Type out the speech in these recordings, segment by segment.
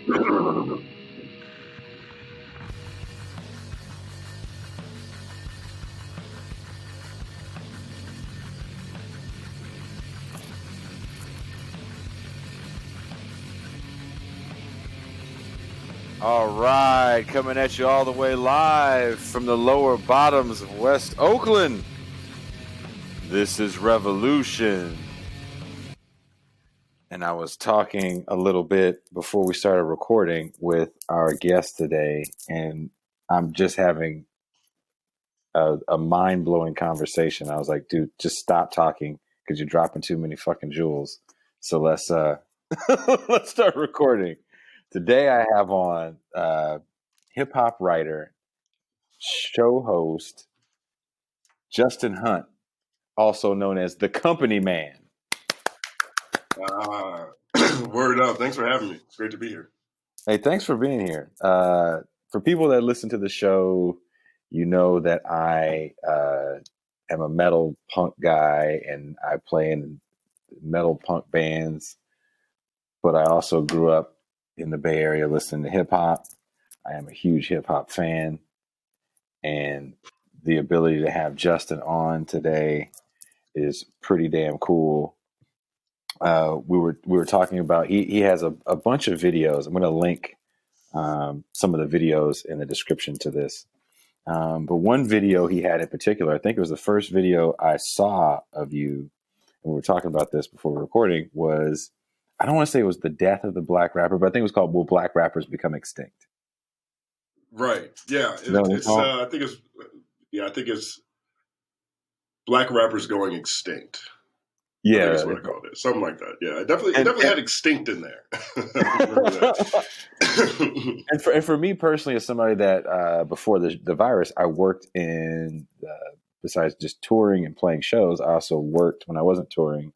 All right, coming at you all the way live from the lower bottoms of West Oakland. This is Revolution. And I was talking a little bit before we started recording with our guest today, and I'm just having a mind-blowing conversation. I was like, dude, just stop talking because you're dropping too many fucking jewels. So let's let's start recording. Today I have on hip-hop writer, show host, Justin Hunt, also known as the Company Man. Word up. Thanks for having me. It's great to be here. Hey, thanks for being here. For people that listen to the show, you know that I am a metal punk guy and I play in metal punk bands, but I also grew up in the Bay Area listening to hip hop. I am a huge hip hop fan, and the ability to have Justin on today is pretty damn cool. We were talking about he has a bunch of videos. I'm going to link some of the videos in the description to this. But one video he had in particular, I think it was the first video I saw of you, and we were talking about this before we were recording, was, I don't want to say it was the death of the black rapper, but I think it was called Will Black Rappers Become Extinct? Right. Yeah. I think it's Black Rappers Going Extinct. Yeah. That's what I called it. Something like that. Yeah. It definitely had extinct in there. and for me personally, as somebody that before the virus, I worked in, besides just touring and playing shows, I also worked when I wasn't touring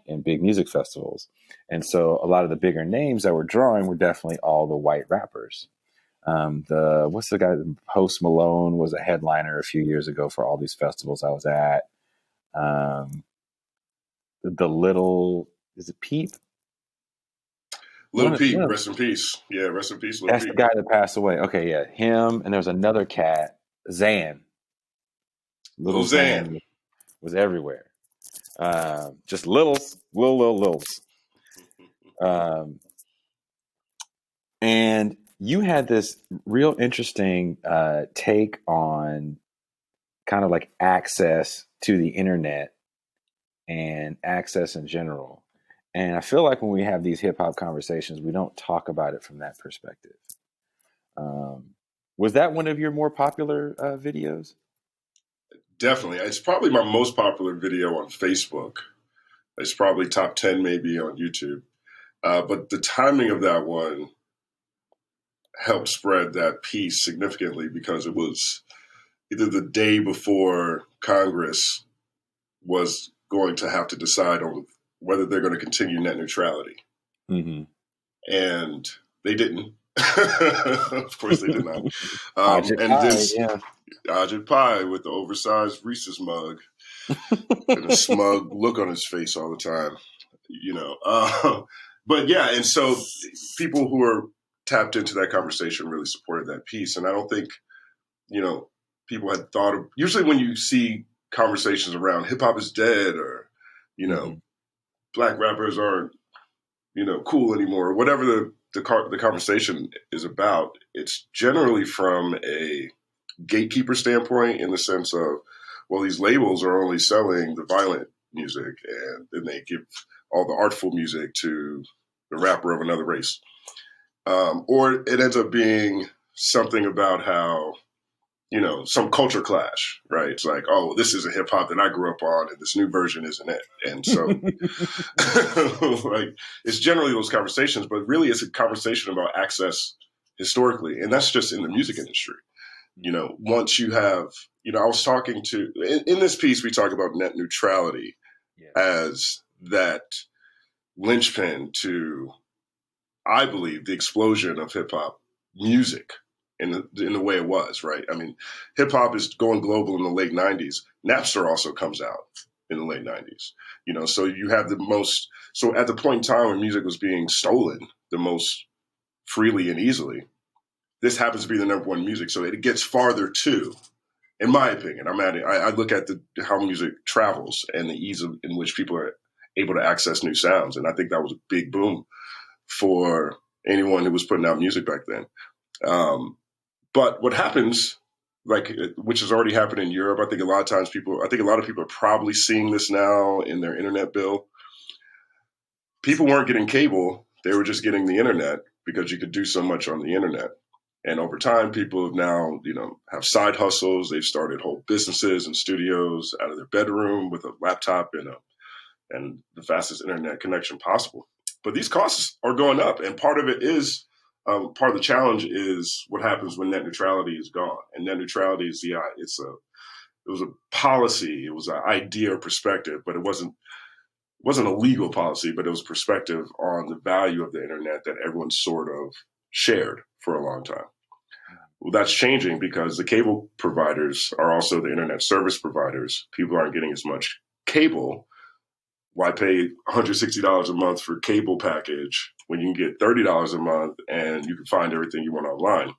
in big music festivals. And so a lot of the bigger names that were drawing were definitely all the white rappers. What's the guy? Post Malone was a headliner a few years ago for all these festivals I was at. Is it Peep? Lil Peep, rest in peace. Yeah, rest in peace, Lil Peep. That's the guy that passed away. Okay, yeah, him. And there was another cat, Xan. Little Xan was everywhere. Just littles. And you had this real interesting take on kind of like access to the internet and access in general. And I feel like when we have these hip hop conversations, we don't talk about it from that perspective. Was that one of your more popular videos? Definitely. It's probably my most popular video on Facebook. It's probably top 10 maybe on YouTube. But the timing of that one helped spread that piece significantly because it was either the day before Congress was going to have to decide on whether they're going to continue net neutrality. Mm-hmm. And they didn't. Of course they did not. Ajit Pai with the oversized Reese's mug and a smug look on his face all the time, but yeah, and so people who are tapped into that conversation really supported that piece. And I don't think, people had thought of, usually when you see conversations around hip hop is dead or, black rappers aren't, cool anymore, or whatever the conversation is about, it's generally from a gatekeeper standpoint in the sense of, well, these labels are only selling the violent music and then they give all the artful music to the rapper of another race. Or it ends up being something about how, some culture clash, right? It's like, oh, this is a hip hop that I grew up on and this new version isn't it. And so like it's generally those conversations, but really it's a conversation about access historically. And that's just in the music industry. Once you have, I was talking to, in this piece, we talk about net neutrality as that linchpin to, I believe, the explosion of hip hop music in the way it was, right? I mean, hip hop is going global in the late 90s. Napster also comes out in the late 90s, so you have so at the point in time when music was being stolen, the most freely and easily, this happens to be the number one music. So it gets farther too, in my opinion. I look at how music travels and the ease in which people are able to access new sounds. And I think that was a big boom for anyone who was putting out music back then. But what happens, which has already happened in Europe, I think a lot of people are probably seeing this now in their internet bill. People weren't getting cable. They were just getting the internet because you could do so much on the internet. And over time, people have now, have side hustles. They've started whole businesses and studios out of their bedroom with a laptop and the fastest internet connection possible. But these costs are going up. And part of it is, part of the challenge is what happens when net neutrality is gone. And net neutrality is it was a policy. It was an idea or perspective, but it wasn't a legal policy, but it was perspective on the value of the internet that everyone sort of shared for a long time. Well, that's changing because the cable providers are also the internet service providers. People aren't getting as much cable. Why pay $160 a month for cable package when you can get $30 a month and you can find everything you want online?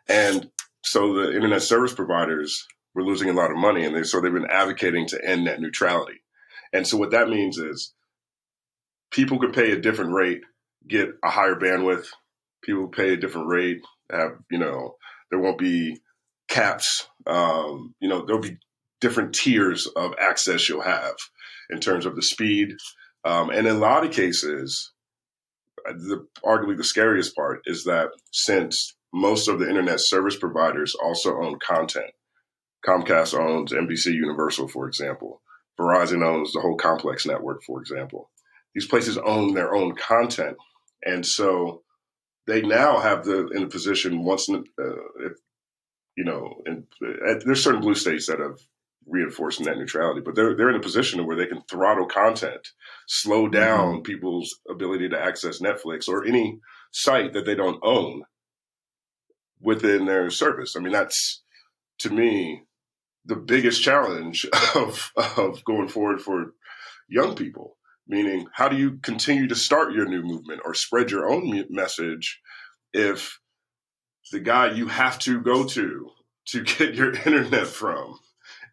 And so the internet service providers were losing a lot of money, and they've been advocating to end net neutrality. And so what that means is people could pay a different rate, get a higher bandwidth. People pay a different rate. There won't be caps. There'll be different tiers of access you'll have in terms of the speed. And in a lot of cases, arguably the scariest part is that since most of the internet service providers also own content, Comcast owns NBC Universal, for example. Verizon owns the whole Complex network, for example. These places own their own content. And so they now have in a position there's certain blue states that have reinforced net neutrality, but they're in a position where they can throttle content, slow down people's ability to access Netflix or any site that they don't own within their service. I mean, that's, to me, the biggest challenge of going forward for young people, meaning how do you continue to start your new movement or spread your own message if the guy you have to go to get your internet from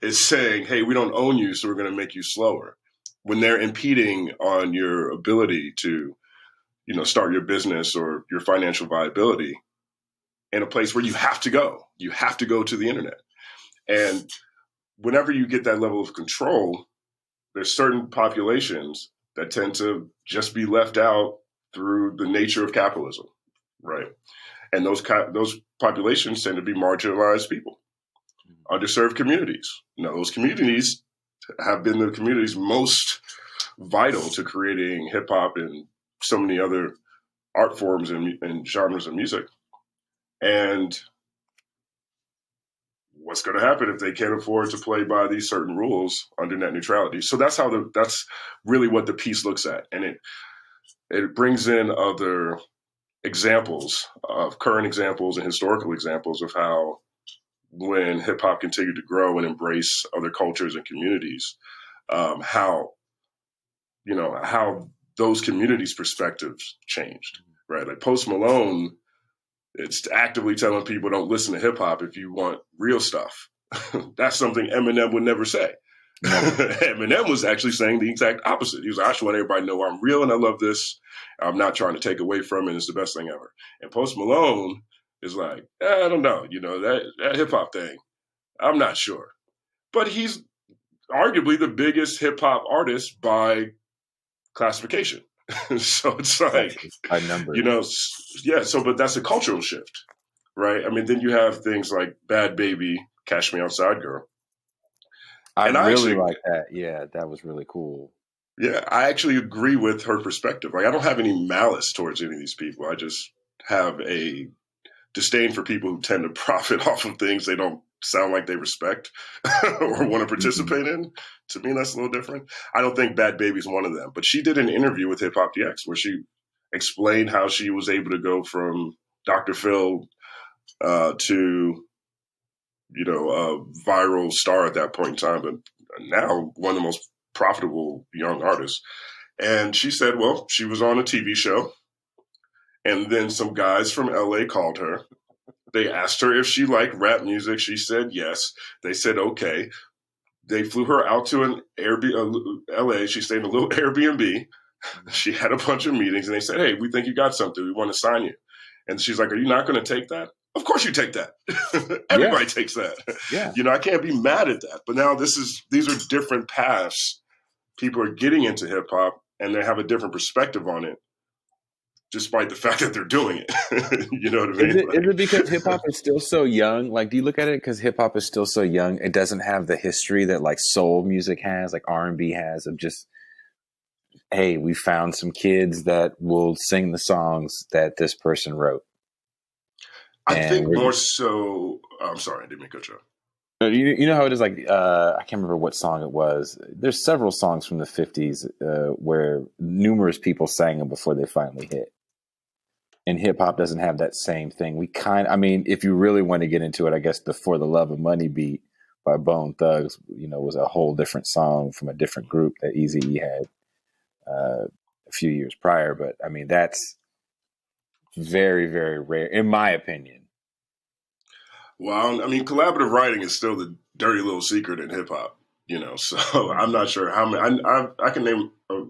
is saying, hey, we don't own you, so we're going to make you slower, when they're impeding on your ability to, start your business or your financial viability in a place where you have to go. You have to go to the internet. And whenever you get that level of control, there's certain populations that tend to just be left out through the nature of capitalism, right? And those populations tend to be marginalized people, underserved communities. Those communities have been the communities most vital to creating hip hop and so many other art forms and genres of music. And what's going to happen if they can't afford to play by these certain rules under net neutrality? So that's really what the piece looks at. And it brings in other examples of current examples and historical examples of how when hip hop continued to grow and embrace other cultures and communities, how those communities' perspectives changed, right? Like Post Malone, it's actively telling people don't listen to hip hop if you want real stuff. That's something Eminem would never say. Eminem was actually saying the exact opposite. He was like, I just want everybody to know I'm real and I love this. I'm not trying to take away from it. It's the best thing ever. And Post Malone is like, I don't know, that hip hop thing, I'm not sure. But he's arguably the biggest hip hop artist by classification. So it's like, by number. But that's a cultural shift, right? I mean, then you have things like Bad Baby, Cash Me Outside Girl. I really like that. Yeah, that was really cool. Yeah, I actually agree with her perspective. Like, I don't have any malice towards any of these people. I just have a disdain for people who tend to profit off of things they don't sound like they respect or want to participate in. To me, that's a little different. I don't think Bad Baby's one of them. But she did an interview with Hip Hop DX where she explained how she was able to go from Dr. Phil to, a viral star at that point in time, but now one of the most profitable young artists. And she said, well, she was on a TV show And then some guys from LA called her. They asked her if she liked rap music. She said yes. They said okay. They flew her out to an Airbnb, LA. She stayed in a little Airbnb. She had a bunch of meetings, and they said, "Hey, we think you got something. We want to sign you." And she's like, "Are you not going to take that?" Of course you take that. Yeah. Everybody takes that. Yeah. I can't be mad at that. But now these are different paths. People are getting into hip hop, and they have a different perspective on it, despite the fact that they're doing it. You know what I mean? Is it because hip hop is still so young? Like, do you look at it because hip hop is still so young? It doesn't have the history that like soul music has, like R&B has, of just, hey, we found some kids that will sing the songs that this person wrote. I think more so. I'm sorry, I didn't make a joke. You know how it is, like, I can't remember what song it was. There's several songs from the 50s where numerous people sang them before they finally hit. And hip hop doesn't have that same thing. If you really want to get into it, I guess the For the Love of Money beat by Bone Thugs, was a whole different song from a different group that Eazy-E had a few years prior. But I mean, that's very, very rare, in my opinion. Well, I mean, collaborative writing is still the dirty little secret in hip hop, So I'm not sure how many. I can name a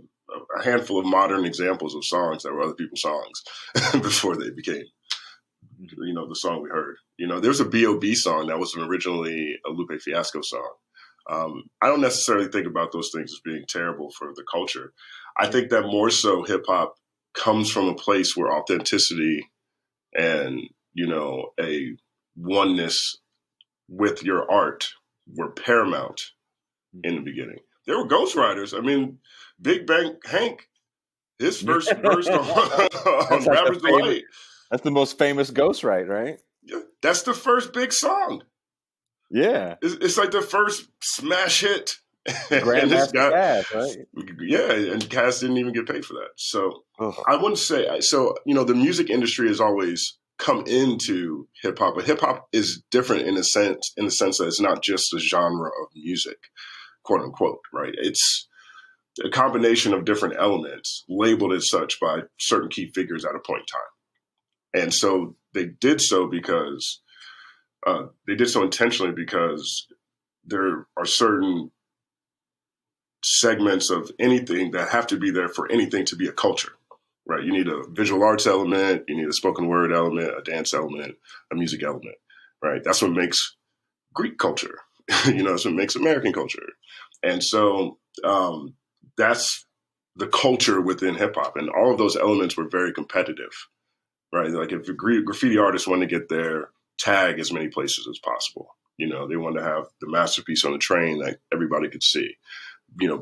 handful of modern examples of songs that were other people's songs before they became, the song we heard. There's a B.O.B. song that was originally a Lupe Fiasco song. I don't necessarily think about those things as being terrible for the culture. I think that more so hip hop comes from a place where authenticity and, a oneness with your art were paramount in the beginning. There were ghostwriters. I mean, Big Bang Hank, his first verse on Rapper's Delight. That's the most famous ghostwrite, right? Yeah, that's the first big song. Yeah. It's like the first smash hit. Grandmaster Caz, right? Yeah, and Caz didn't even get paid for that. So I wouldn't say so. The music industry has always come into hip hop, but hip hop is different in the sense that it's not just a genre of music, quote unquote, right? It's a combination of different elements labeled as such by certain key figures at a point in time. And so they did so intentionally because there are certain segments of anything that have to be there for anything to be a culture, right? You need a visual arts element, you need a spoken word element, a dance element, a music element, right? That's what makes Greek culture, that's what makes American culture. And so that's the culture within hip hop. And all of those elements were very competitive, right? Like if a graffiti artist wanted to get their tag as many places as possible, they wanted to have the masterpiece on the train that everybody could see.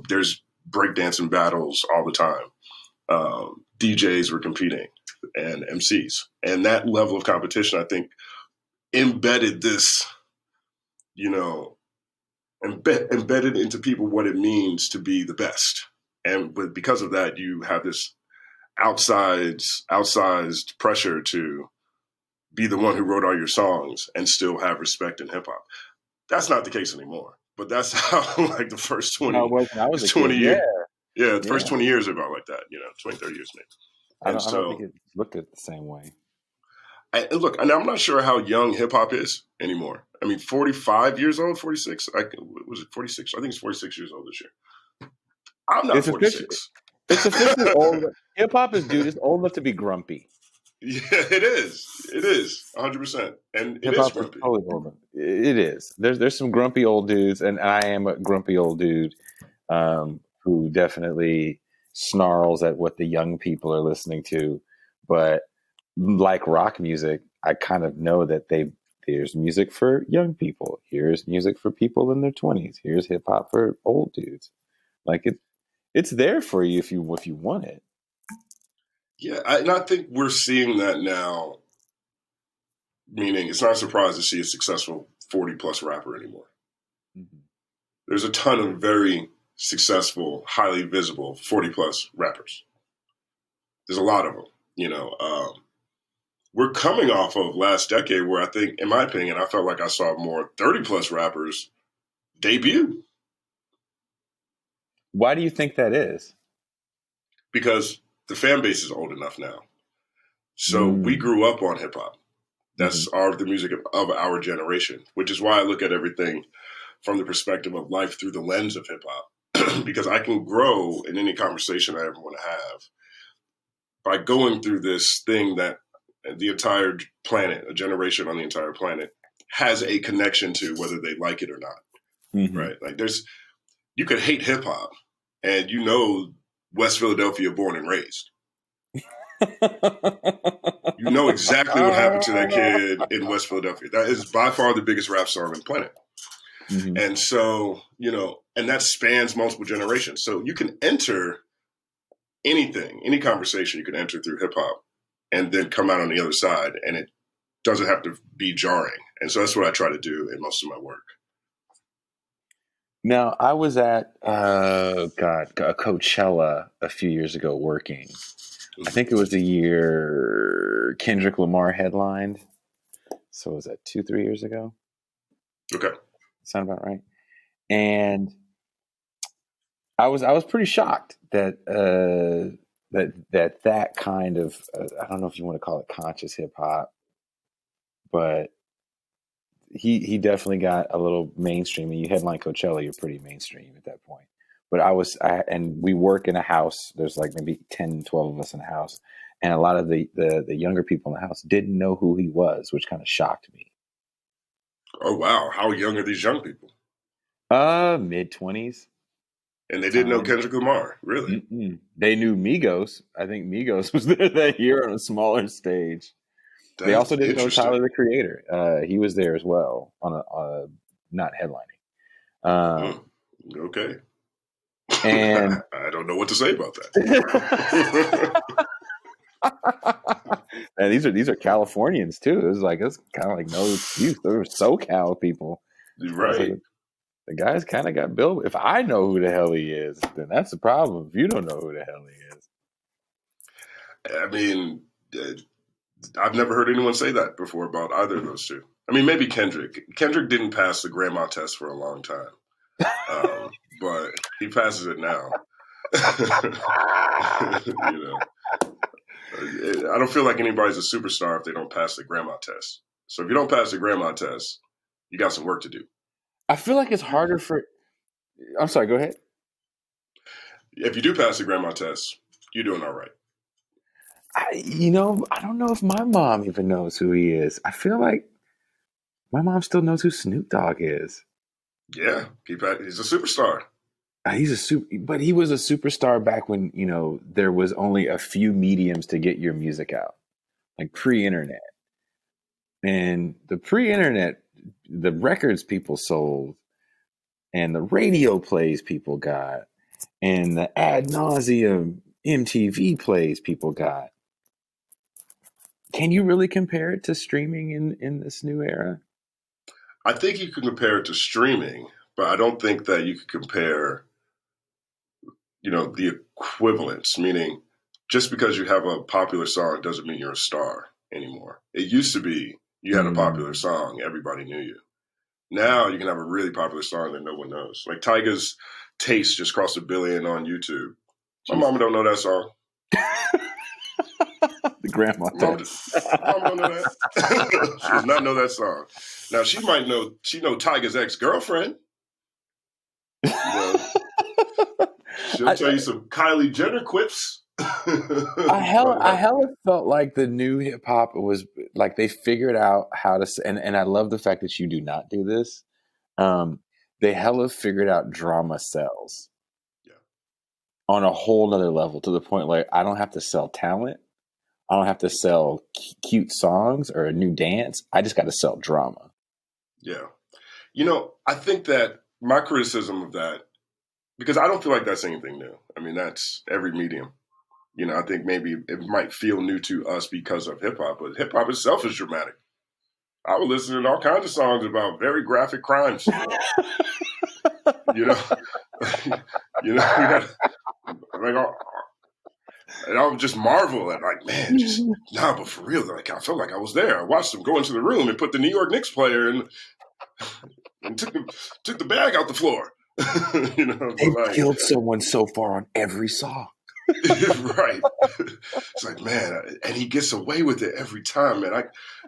There's breakdancing battles all the time. DJs were competing and MCs. And that level of competition, I think, embedded this, embedded into people what it means to be the best. And because of that, you have this outsized pressure to be the one who wrote all your songs and still have respect in hip hop. That's not the case anymore. But that's how like the first 20, I was a 20 kid. years. Yeah, the first 20 years are about like that, 20, 30 years maybe. I don't think it looked at the same way. And look, and I'm not sure how young hip hop is anymore. I mean, 45 years old, 46? Was it 46? I think it's 46 years old this year. I'm not 46. It's officially old. Hip hop is old enough to be grumpy. Yeah, it is. It is 100%. And it is grumpy. Totally old. It is. There's some grumpy old dudes, and I am a grumpy old dude who definitely snarls at what the young people are listening to. But like rock music, I kind of know that there's music for young people. Here's music for people in their 20s. Here's hip hop for old dudes. Like it's there for you if you want it. Yeah, and I think we're seeing that now. Meaning, it's not a surprise to see a successful 40-plus rapper anymore. Mm-hmm. There's a ton of very successful, highly visible 40-plus rappers. There's a lot of them. We're coming off of last decade where I think, in my opinion, I felt like I saw more 30-plus rappers debut. Why do you think that is? Because the fan base is old enough now. So we grew up on hip hop. That's the music of our generation, which is why I look at everything from the perspective of life through the lens of hip hop, because I can grow in any conversation I ever want to have by going through this thing that the entire planet, a generation on the entire planet, has a connection to, whether they like it or not. Right? Like you could hate hip hop and West Philadelphia born and raised. You know exactly what happened to that kid in West Philadelphia. That is by far the biggest rap song on the planet. And so, and that spans multiple generations. So you can enter anything, any conversation you can enter through hip hop and then come out on the other side, and it doesn't have to be jarring. And so that's what I try to do in most of my work. Now, I was at Coachella a few years ago working. I think it was the year Kendrick Lamar headlined. So was that 2-3 years ago? Okay. Sound about right? And I was pretty shocked that that kind of I don't know if you want to call it conscious hip hop, but he definitely got a little mainstream. And you headline Coachella, you're pretty mainstream at that point. But and we work in a house. There's like maybe 10, 12 of us in a house. And a lot of the younger people in the house didn't know who he was, which kind of shocked me. Oh, wow. How young are these young people? Mid-20s. And they didn't know Kendrick Lamar, really? They knew Migos. I think Migos was there that year on a smaller stage. They also didn't know Tyler, the Creator. He was there as well on a not headlining. Okay. And I don't know what to say about that. And these are Californians too. It's kind of like no excuse. They were SoCal people, right? The guy's kind of got built. If I know who the hell he is, then that's the problem. If you don't know who the hell he is, I mean, I've never heard anyone say that before about either of those two. I mean, maybe Kendrick. Kendrick didn't pass the grandma test for a long time, but he passes it now. I don't feel like anybody's a superstar if they don't pass the grandma test. So if you don't pass the grandma test, you got some work to do. I feel like it's harder for. I'm sorry. Go ahead. If you do pass the grandma test, you're doing all right. I don't know if my mom even knows who he is. I feel like my mom still knows who Snoop Dogg is. Yeah, he's a superstar. But he was a superstar back when, there was only a few mediums to get your music out, like pre-internet. And the pre-internet, the records people sold and the radio plays people got and the ad nauseum MTV plays people got. Can you really compare it to streaming in this new era? I think you can compare it to streaming, but I don't think that you could compare, the equivalence, meaning just because you have a popular song doesn't mean you're a star anymore. It used to be you had a popular song, everybody knew you. Now you can have a really popular song that no one knows. Like Tyga's Taste just crossed 1 billion on YouTube. My mama don't know that song. The grandma does. Mama don't know that. She does not know that song. Now she might know. She know Tyga's ex-girlfriend. She'll tell you some Kylie Jenner quips. I hella felt like the new hip hop was like they figured out how to, and I love the fact that you do not do this. They hella figured out drama sells. Yeah. On a whole nother level, to the point like I don't have to sell talent. I don't have to sell cute songs or a new dance. I just got to sell drama. Yeah. I think that my criticism of that, because I don't feel like that's anything new. I mean, that's every medium. I think maybe it might feel new to us because of hip hop, but hip hop itself is dramatic. I was listening to all kinds of songs about very graphic crimes. And I would just marvel at like, man, but for real, like I felt like I was there. I watched them go into the room and put the New York Knicks player and took the bag out the floor. They've killed someone so far on every song. Right. It's like, man, and he gets away with it every time, man.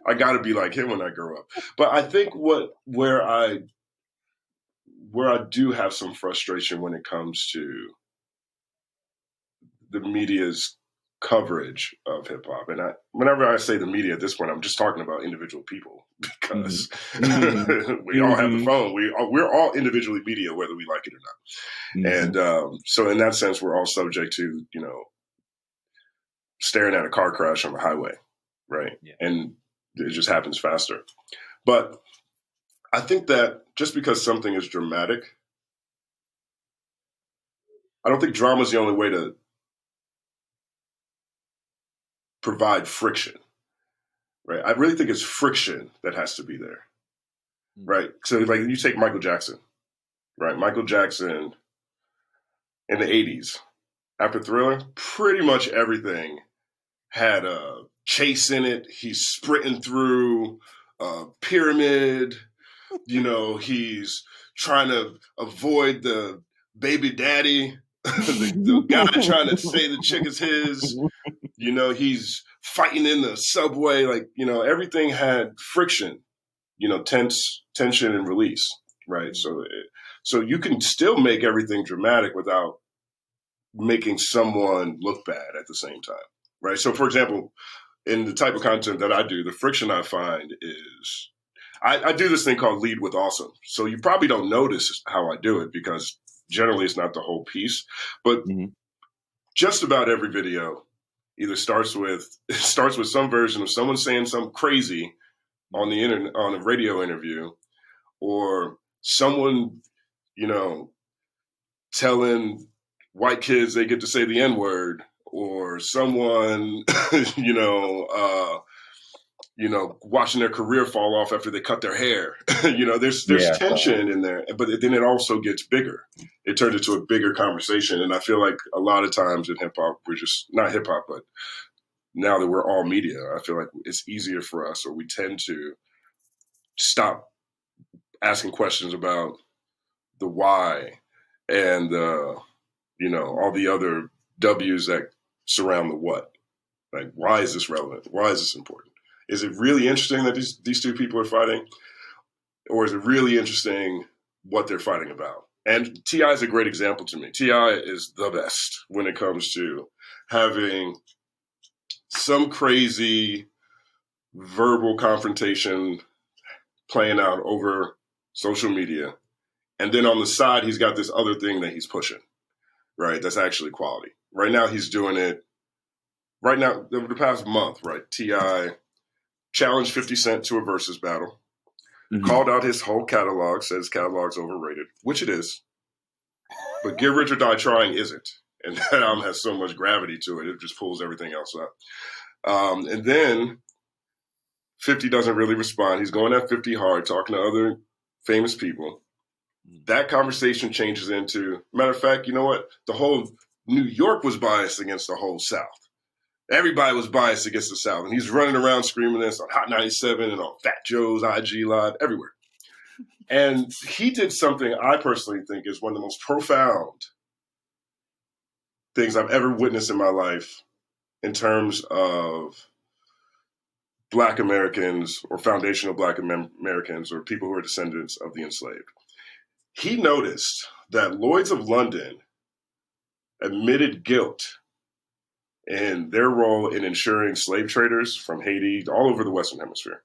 I got to be like him when I grow up. But I think where I do have some frustration when it comes to the media's coverage of hip hop, and whenever I say the media at this point, I'm just talking about individual people because we all have the phone. We're all individually media, whether we like it or not. And so, in that sense, we're all subject to staring at a car crash on the highway, right? Yeah. And it just happens faster. But I think that just because something is dramatic, I don't think drama is the only way to provide friction, right? I really think it's friction that has to be there, right? So like you take Michael Jackson, right? Michael Jackson in the 80s, after Thriller, pretty much everything had a chase in it. He's sprinting through a pyramid. He's trying to avoid the baby daddy, the guy trying to say the chick is his. He's fighting in the subway. Like, everything had friction, tension and release, right? So you can still make everything dramatic without making someone look bad at the same time, right? So, for example, in the type of content that I do, the friction I find is I do this thing called lead with awesome. So you probably don't notice how I do it because generally it's not the whole piece, but just about every video either starts with some version of someone saying something crazy on the internet, on a radio interview, or someone, telling white kids they get to say the N-word, or someone, watching their career fall off after they cut their hair. There's tension in there, but then it also gets bigger. It turns into a bigger conversation. And I feel like a lot of times in hip hop, we're just not hip hop, but now that we're all media, I feel like it's easier for us, or we tend to stop asking questions about the why and, all the other W's that surround the what. Like, why is this relevant? Why is this important? Is it really interesting that these two people are fighting? Or is it really interesting what they're fighting about? And T.I. is a great example to me. T.I. is the best when it comes to having some crazy verbal confrontation playing out over social media. And then on the side, he's got this other thing that he's pushing, right? That's actually quality. Right now, he's doing it. Right now, over the past month, right, T.I. challenged 50 Cent to a versus battle, called out his whole catalog, says catalog's overrated, which it is. But Get Rich or Die Trying isn't. And that album has so much gravity to it, it just pulls everything else up. And then 50 doesn't really respond. He's going at 50 hard, talking to other famous people. That conversation changes into, matter of fact, you know what? The whole New York was biased against the whole South. Everybody was biased against the South. And he's running around screaming this on Hot 97 and on Fat Joe's IG Live, everywhere. And he did something I personally think is one of the most profound things I've ever witnessed in my life in terms of Black Americans or foundational Black Americans or people who are descendants of the enslaved. He noticed that Lloyd's of London admitted guilt in their role in insuring slave traders from Haiti all over the Western Hemisphere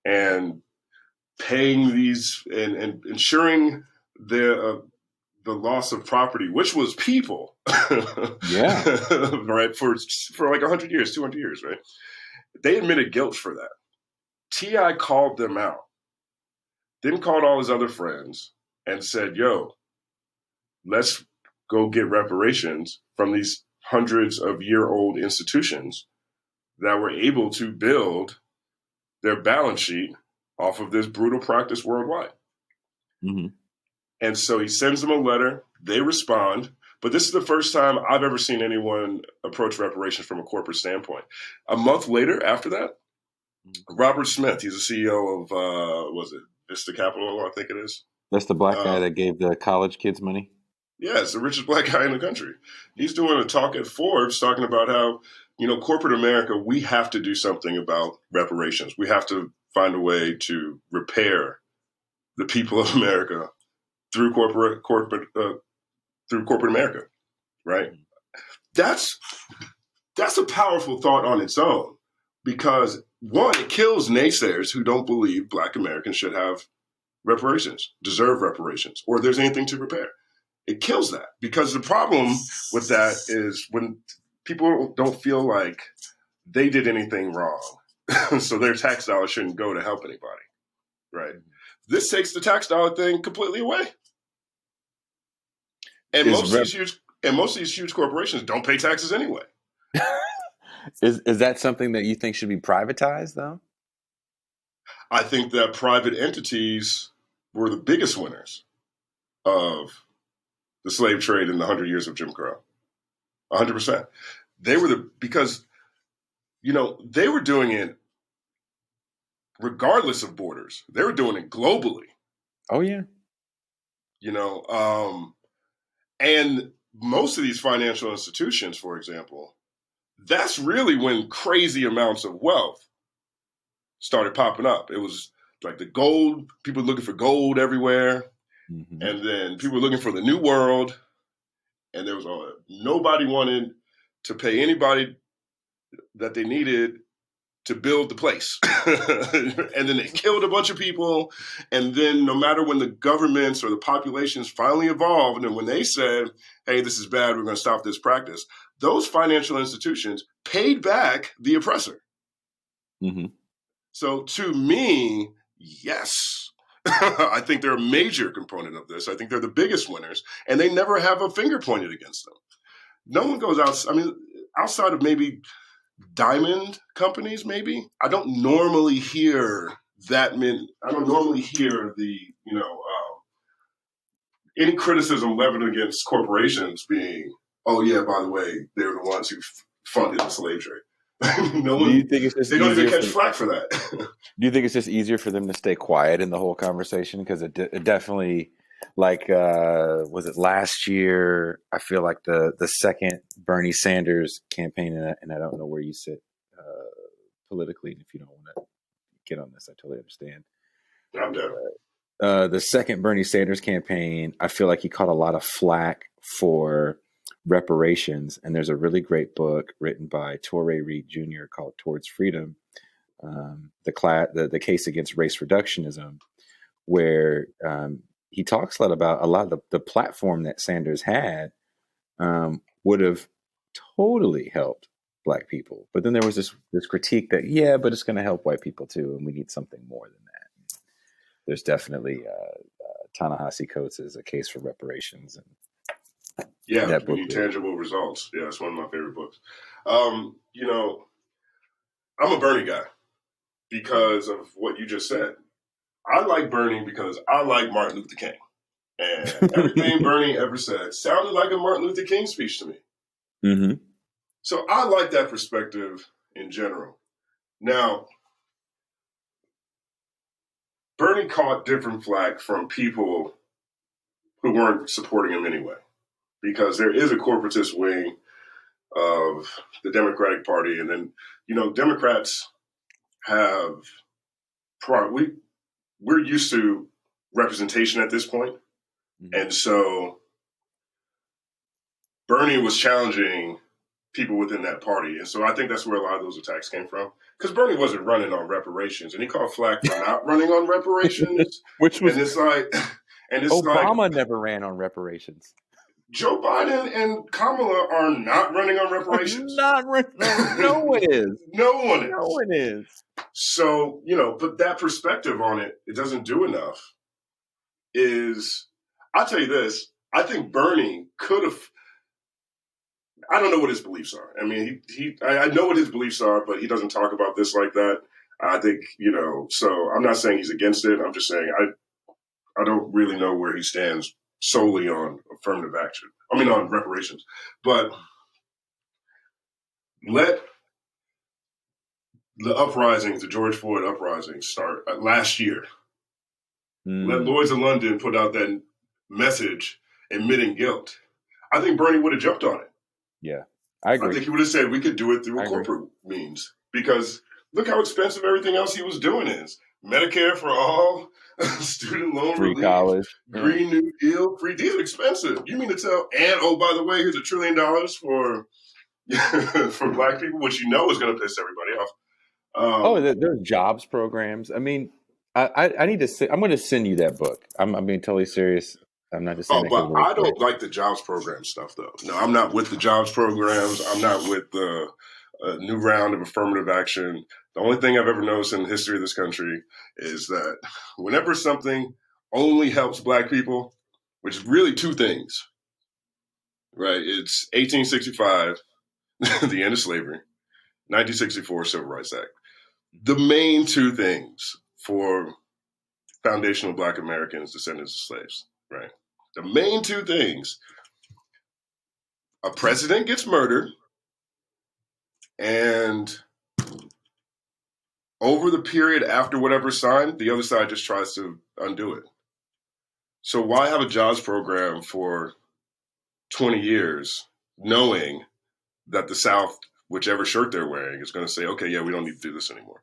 and paying these and ensuring the loss of property, which was people. Yeah. Right. For like 100 years, 200 years, right? They admitted guilt for that. T.I. called them out, then called all his other friends and said, yo, let's go get reparations from these hundreds of year-old institutions that were able to build their balance sheet off of this brutal practice worldwide. Mm-hmm. And so he sends them a letter. They respond. But this is the first time I've ever seen anyone approach reparations from a corporate standpoint. A month later, after that, Robert Smith, he's the CEO of, was it Vista Capital, I think it is? That's the black guy that gave the college kids money? Yes, the richest black guy in the country. He's doing a talk at Forbes talking about how, corporate America, we have to do something about reparations. We have to find a way to repair the people of America through through corporate America, right? That's a powerful thought on its own, because one, it kills naysayers who don't believe black Americans should have reparations, deserve reparations, or there's anything to repair. It kills that, because the problem with that is when people don't feel like they did anything wrong, so their tax dollars shouldn't go to help anybody, right? This takes the tax dollar thing completely away. And most of these huge corporations don't pay taxes anyway. Is that something that you think should be privatized, though? I think that private entities were the biggest winners of the slave trade in the 100 years of Jim Crow. 100%. They were because they were doing it regardless of borders. They were doing it globally. Oh, yeah. And most of these financial institutions, for example, that's really when crazy amounts of wealth started popping up. It was like the gold, people looking for gold everywhere. Mm-hmm. And then people were looking for the new world. And there was nobody wanted to pay anybody that they needed to build the place. And then they killed a bunch of people. And then no matter when the governments or the populations finally evolved, and when they said, hey, this is bad, we're going to stop this practice, those financial institutions paid back the oppressor. Mm-hmm. So to me, yes, I think they're a major component of this. I think they're the biggest winners, and they never have a finger pointed against them. No one goes out. I mean, outside of maybe diamond companies, maybe, I don't normally hear that many. I don't normally hear any criticism leveled against corporations being, oh yeah, by the way, they're the ones who funded the slave trade. No one. Do you think it's just they don't even catch flack for that? Do you think it's just easier for them to stay quiet in the whole conversation? Because it definitely, like, was it last year? I feel like the second Bernie Sanders campaign, and I don't know where you sit politically. If you don't want to get on this, I totally understand. I'm down. The second Bernie Sanders campaign, I feel like he caught a lot of flack for reparations. And there's a really great book written by Torrey Reed Jr. called Towards Freedom, the case against race reductionism, where he talks a lot of the platform that Sanders had would have totally helped Black people. But then there was this critique that, yeah, but it's going to help white people too, and we need something more than that. There's definitely Ta-Nehisi Coates' A Case for Reparations. And yeah, we need tangible results. Yeah, it's one of my favorite books. I'm a Bernie guy because of what you just said. I like Bernie because I like Martin Luther King. And everything Bernie ever said sounded like a Martin Luther King speech to me. Mm-hmm. So I like that perspective in general. Now, Bernie caught different flack from people who weren't supporting him anyway, because there is a corporatist wing of the Democratic Party. And then, Democrats have we're used to representation at this point. Mm-hmm. And so Bernie was challenging people within that party. And so I think that's where a lot of those attacks came from. Because Bernie wasn't running on reparations, and he caught flack for not running on reparations. Obama never ran on reparations. Joe Biden and Kamala are not running on reparations. No one is. No one is. No one is. So, but that perspective on it doesn't do enough. I'll tell you this, I think Bernie could have, I don't know what his beliefs are. I mean, I know what his beliefs are, but he doesn't talk about this like that. I think, so I'm not saying he's against it. I'm just saying I don't really know where he stands solely on affirmative action. On reparations. But let the George Floyd uprising start last year. Let Lloyd's of London put out that message admitting guilt, I think Bernie would have jumped on it. Yeah, I agree. I think he would have said we could do it through a corporate means, because look how expensive everything else he was doing is. Medicare for all, student loan Free relief, college, Green New Deal, free. These are expensive. You mean to tell? And oh, by the way, here's $1 trillion for for Black people, which is going to piss everybody off. There's jobs programs. I mean, I need to. I'm going to send you that book. I'm being totally serious. I'm not just saying that. But I don't like the jobs program stuff, though. No, I'm not with the jobs programs. I'm not with the new round of affirmative action. The only thing I've ever noticed in the history of this country is that whenever something only helps Black people, which is really two things, right? It's 1865, the end of slavery, 1964 Civil Rights Act. The main two things for foundational Black Americans, descendants of slaves, right? The main two things: a president gets murdered, and over the period after whatever's signed, the other side just tries to undo it. So why have a jobs program for 20 years knowing that the South, whichever shirt they're wearing, is going to say, okay, yeah, we don't need to do this anymore?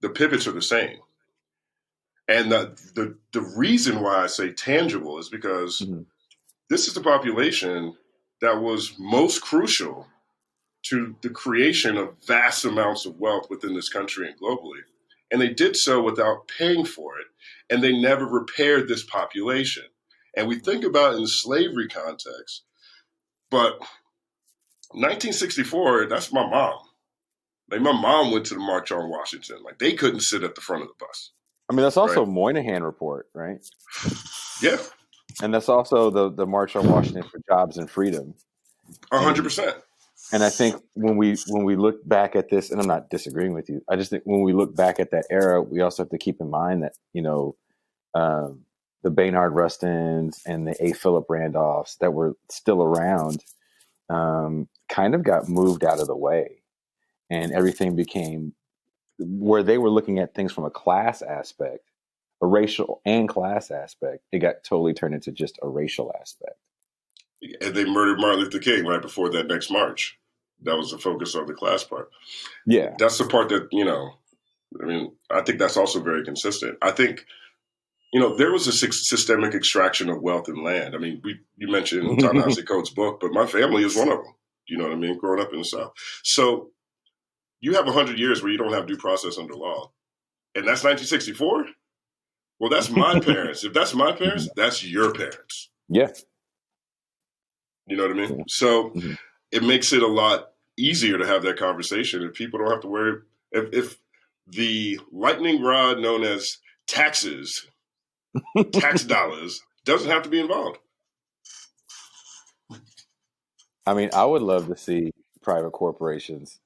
The pivots are the same. And the reason why I say tangible is because this is the population that was most crucial to the creation of vast amounts of wealth within this country and globally. And they did so without paying for it. And they never repaired this population. And we think about it in the slavery context, but 1964, that's my mom. Like, my mom went to the March on Washington. Like, they couldn't sit at the front of the bus. I mean, that's also Moynihan Report, right? Yeah. And that's also the March on Washington for Jobs and Freedom. 100%. And I think when we look back at this, and I'm not disagreeing with you, I just think when we look back at that era, we also have to keep in mind that, the Baynard Rustins and the A. Philip Randolphs that were still around kind of got moved out of the way. And everything became where they were looking at things from a class aspect, a racial and class aspect. It got totally turned into just a racial aspect. And they murdered Martin Luther King right before that next march. That was the focus of the class part. Yeah. That's the part that, I think that's also very consistent. I think, there was a systemic extraction of wealth and land. I mean, you mentioned Ta-Nehisi Coates' book, but my family is one of them. You know what I mean? Growing up in the South. So you have 100 years where you don't have due process under law. And that's 1964? Well, that's my parents. If that's my parents, that's your parents. Yeah. You know what I mean? So it makes it a lot easier to have that conversation, and people don't have to worry if the lightning rod known as taxes, tax dollars, doesn't have to be involved. I mean, I would love to see private corporations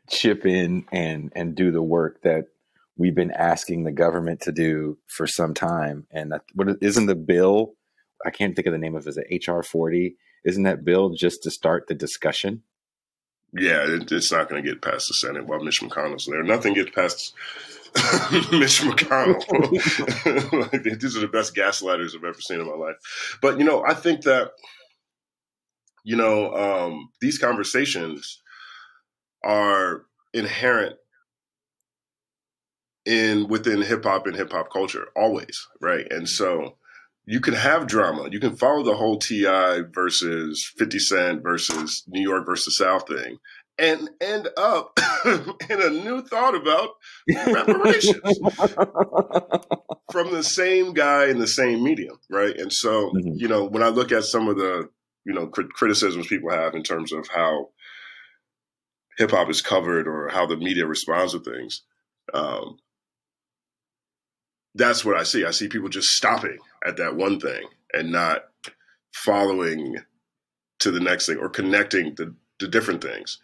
chip in and do the work that we've been asking the government to do for some time. And isn't the bill, I can't think of the name of it, is it HR 40? Isn't that bill just to start the discussion? Yeah, it's not going to get past the Senate while Mitch McConnell's there. Nothing gets past Mitch McConnell. These are the best gaslighters I've ever seen in my life. But, I think that, these conversations are inherent within hip hop and hip hop culture, always, right? And so you can have drama. You can follow the whole T.I. versus 50 Cent versus New York versus South thing and end up in a new thought about reparations from the same guy in the same medium, right? And so, when I look at some of the, criticisms people have in terms of how hip hop is covered or how the media responds to things, that's what I see. I see people just stopping at that one thing and not following to the next thing or connecting the different things.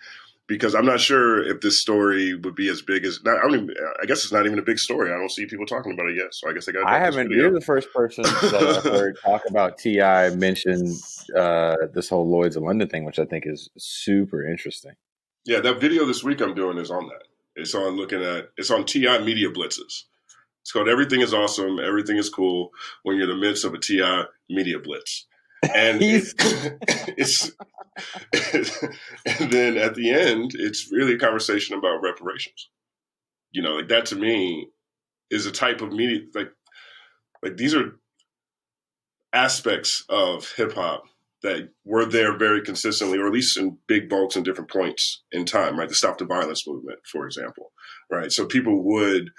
Because I'm not sure if this story would be as big as. I guess it's not even a big story. I don't see people talking about it yet. So I guess I got. I haven't. You're the first person that I've heard talk about T.I. mention this whole Lloyd's of London thing, which I think is super interesting. Yeah, that video this week I'm doing is on that. It's on T.I. media blitzes. It's called "Everything Is Awesome, Everything Is Cool" when you're in the midst of a TI media blitz, and it's and then at the end, it's really a conversation about reparations. Like that to me is a type of media like these are aspects of hip hop that were there very consistently, or at least in big bulks and different points in time, right? The Stop the Violence movement, for example, right? So people would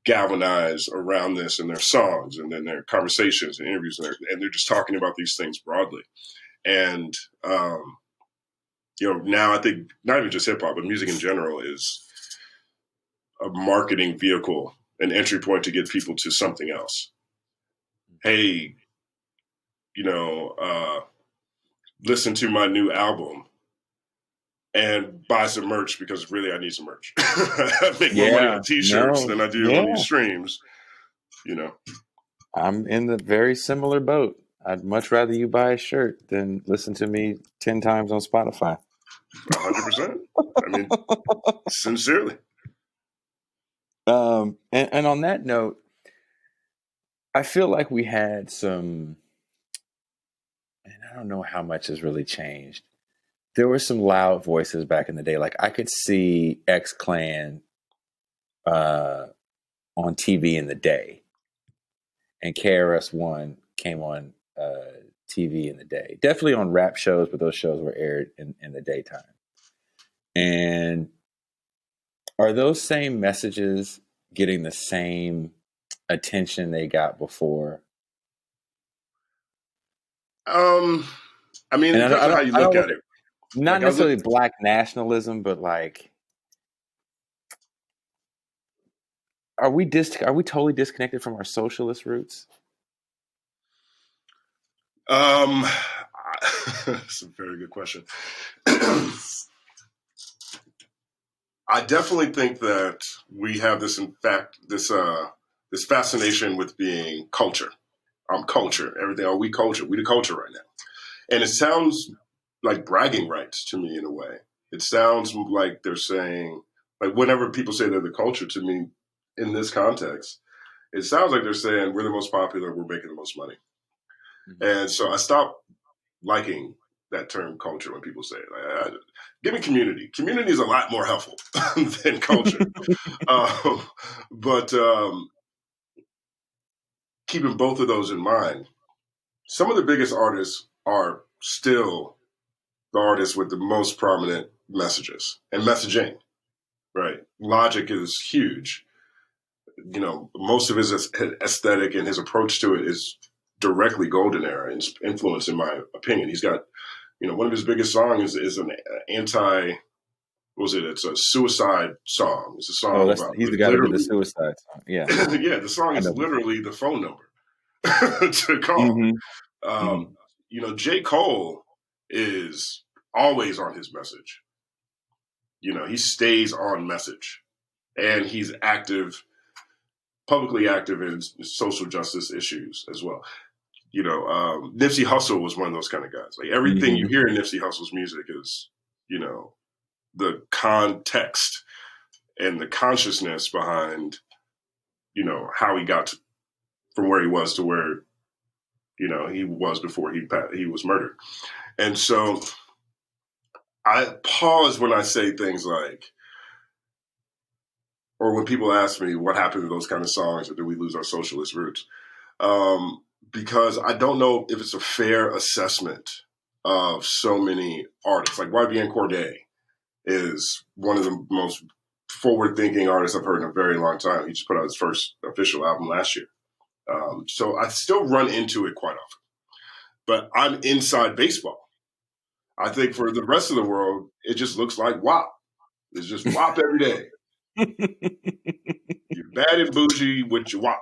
galvanize around this in their songs and then their conversations and interviews, and they're just talking about these things broadly. And, now I think not even just hip hop, but music in general is a marketing vehicle, an entry point to get people to something else. Hey, listen to my new album and buy some merch because really I need some merch. I make more money on t-shirts than I do on these streams, I'm in the very similar boat. I'd much rather you buy a shirt than listen to me 10 times on Spotify. 100%. I mean, sincerely. And on that note, I feel like we had some, and I don't know how much has really changed. There were some loud voices back in the day. Like I could see X-Clan on TV in the day, and KRS-One came on TV in the day. Definitely on rap shows, but those shows were aired in the daytime. And are those same messages getting the same attention they got before? I mean, it depends on how you look at it. Not necessarily black nationalism, but like, are we totally disconnected from our socialist roots? That's a very good question. I definitely think that we have this fascination with being culture. Culture, everything. Are we culture? We the culture right now. And it sounds like bragging rights to me in a way. It sounds like they're saying, like whenever people say they're the culture to me in this context, it sounds like they're saying we're the most popular, we're making the most money. Mm-hmm. And so I stopped liking that term culture when people say it. Give me community. Community is a lot more helpful than culture. But keeping both of those in mind, some of the biggest artists are still the artists with the most prominent messages and messaging, right? Logic is huge. Most of his aesthetic and his approach to it is directly golden era and influence, in my opinion. He's got, one of his biggest songs is an anti, it's a suicide song. It's a song about, he's the guy who did the suicide song. Yeah. Yeah, the song is literally the phone number to call. Mm-hmm. J. Cole is always on his message. He stays on message, and he's publicly active in social justice issues as well. Nipsey Hussle was one of those kind of guys. Like everything you hear in Nipsey Hussle's music is, the context and the consciousness behind, how he got from where he was to where, he was before he was murdered. And so I pause when I say things like, or when people ask me what happened to those kind of songs, or did we lose our socialist roots? Because I don't know if it's a fair assessment of so many artists. Like YBN Cordae is one of the most forward-thinking artists I've heard in a very long time. He just put out his first official album last year. So I still run into it quite often. But I'm inside baseball. I think for the rest of the world, it just looks like WAP. It's just WAP every day. You're bad and bougie with your WAP.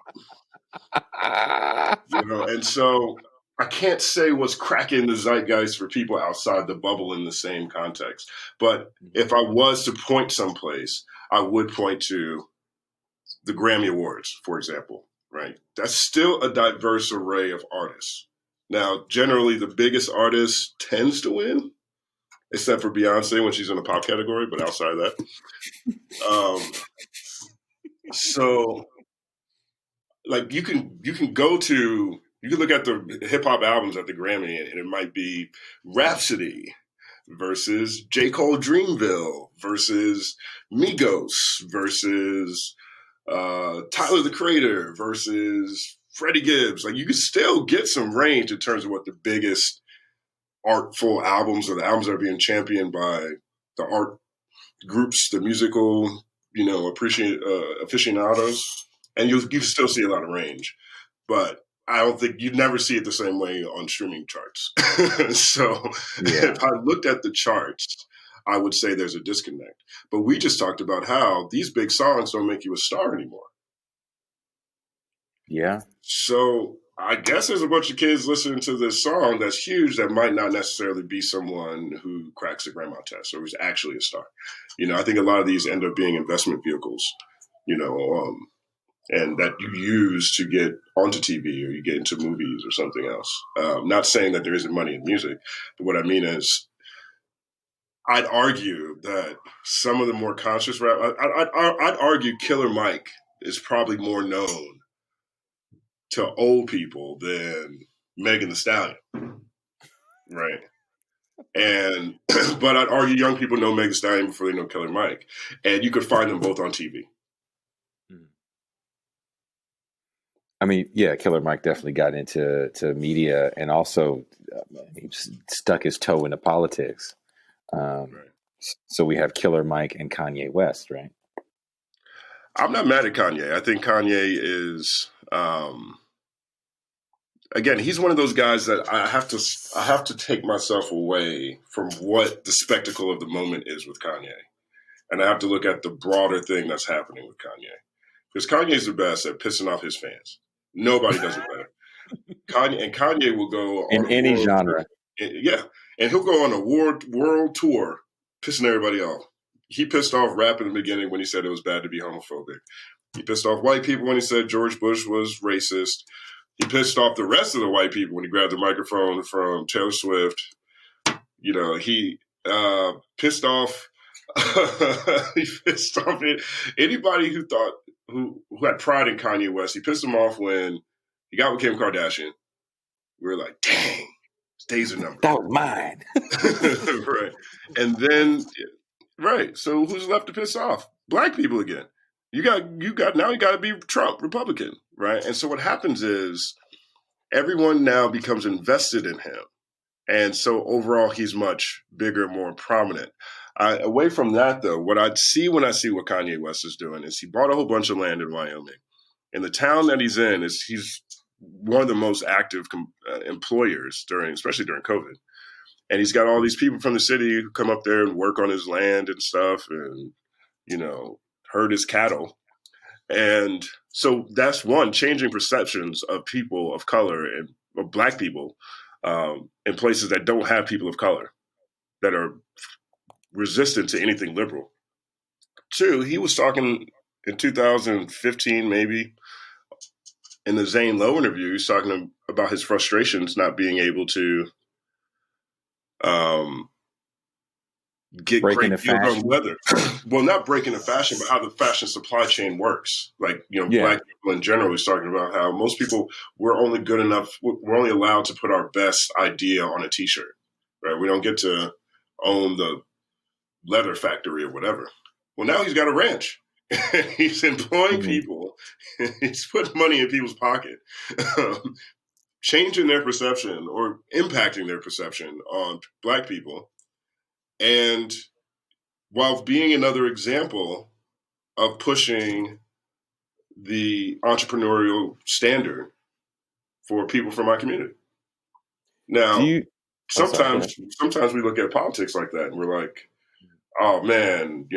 And so I can't say what's cracking the zeitgeist for people outside the bubble in the same context. But if I was to point someplace, I would point to the Grammy Awards, for example, right? That's still a diverse array of artists. Now, generally, the biggest artist tends to win, except for Beyonce when she's in the pop category, but outside of that. So like you can look at the hip hop albums at the Grammy, and it might be Rhapsody versus J. Cole Dreamville versus Migos versus Tyler the Creator versus Freddie Gibbs. Like you can still get some range in terms of what the biggest artful albums or the albums that are being championed by the art groups, the musical, aficionados, and you can still see a lot of range. But I don't think you'd never see it the same way on streaming charts. So if I looked at the charts, I would say there's a disconnect. But we just talked about how these big songs don't make you a star anymore. Yeah. So I guess there's a bunch of kids listening to this song that's huge that might not necessarily be someone who cracks the grandma test or who's actually a star. I think a lot of these end up being investment vehicles, and that you use to get onto TV or you get into movies or something else. Not saying that there isn't money in music, but what I mean is I'd argue that some of the more conscious rap, I'd argue Killer Mike is probably more known to old people than Megan Thee Stallion, right? And but I'd argue young people know Megan Thee Stallion before they know Killer Mike, and you could find them both on TV. I mean, yeah, Killer Mike definitely got into media, and also he stuck his toe into politics. Right. So we have Killer Mike and Kanye West, right? I'm not mad at Kanye. I think Kanye is, again, he's one of those guys that I have to take myself away from what the spectacle of the moment is with Kanye, and I have to look at the broader thing that's happening with Kanye, because Kanye's the best at pissing off his fans. Nobody does it better. Kanye will go in any genre. Yeah, and he'll go on a world tour, pissing everybody off. He pissed off rap in the beginning when he said it was bad to be homophobic. He pissed off white people when he said George Bush was racist. He pissed off the rest of the white people when he grabbed the microphone from Taylor Swift. He pissed off. He pissed off anybody who had pride in Kanye West. He pissed him off when he got with Kim Kardashian. We were like, dang, his days are numbered. That was mine. Right. And then, right. So who's left to piss off? Black people again. You got to be Trump, Republican, right? And so what happens is everyone now becomes invested in him. And so overall, he's much bigger, more prominent. Away from that, though, what I see when I see what Kanye West is doing is he bought a whole bunch of land in Wyoming. And the town that he's in he's one of the most active employers especially during COVID. And he's got all these people from the city who come up there and work on his land and stuff and, herd his cattle. And so that's one, changing perceptions of people of color and of Black people in places that don't have people of color that are resistant to anything liberal. Two, he was talking in 2015, maybe, in the Zane Lowe interview, he's talking about his frustrations not being able to get breaking great deals on leather. Well, not breaking the fashion, but how the fashion supply chain works. Like, Black people in general, he's talking about how most people, we're only allowed to put our best idea on a t-shirt, right? We don't get to own the leather factory or whatever. Well, now he's got a ranch. He's employing people. He's putting money in people's pocket, changing their perception or impacting their perception on Black people. And while being another example of pushing the entrepreneurial standard for people from my community. Now, sometimes we look at politics like that and we're like, oh man,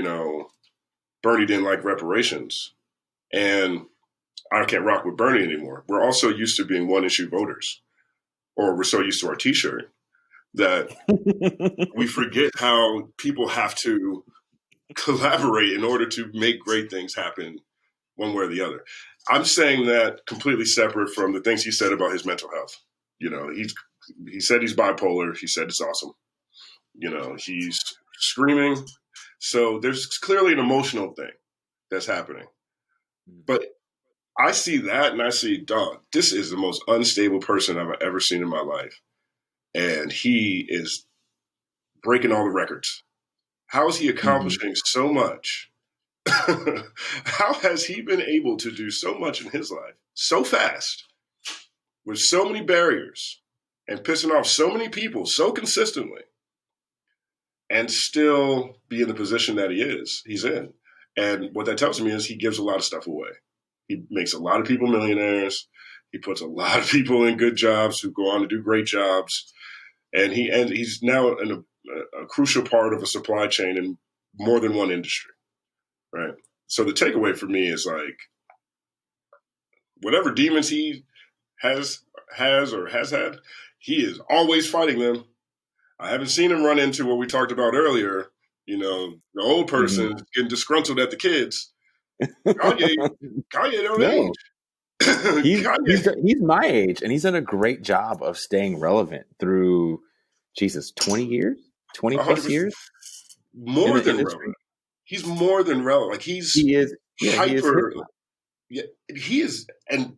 Bernie didn't like reparations and I can't rock with Bernie anymore. We're also used to being one issue voters, or we're so used to our t-shirt that we forget how people have to collaborate in order to make great things happen one way or the other. I'm saying that completely separate from the things he said about his mental health. He said he's bipolar. He said it's awesome. He's screaming. So there's clearly an emotional thing that's happening. But I see that and I see, dog, this is the most unstable person I've ever seen in my life. And he is breaking all the records. How is he accomplishing so much? How has he been able to do so much in his life so fast with so many barriers and pissing off so many people so consistently and still be in the position that he's in? And what that tells me is he gives a lot of stuff away. He makes a lot of people millionaires. He puts a lot of people in good jobs who go on to do great jobs. And he's now in a crucial part of a supply chain in more than one industry, right? So the takeaway for me is like, whatever demons he has had, he is always fighting them. I haven't seen him run into what we talked about earlier. The old person getting disgruntled at the kids. Kanye don't age. He's my age, and he's done a great job of staying relevant through, 20 years, 20 plus years. More than relevant. He's more than relevant. Like he is hyper. Yeah, he is, and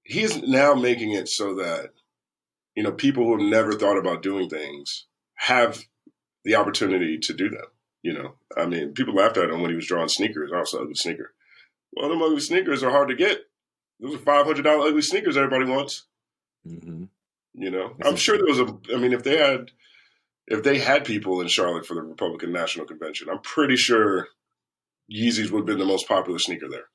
he is now making it so that people who have never thought about doing things have the opportunity to do them. I mean, people laughed at him when he was drawing sneakers. Also, ugly sneaker. Well, them ugly sneakers are hard to get. Those are $500 ugly sneakers everybody wants. Mm-hmm. I'm sure there was if they had people in Charlotte for the Republican National Convention, I'm pretty sure Yeezys would have been the most popular sneaker there.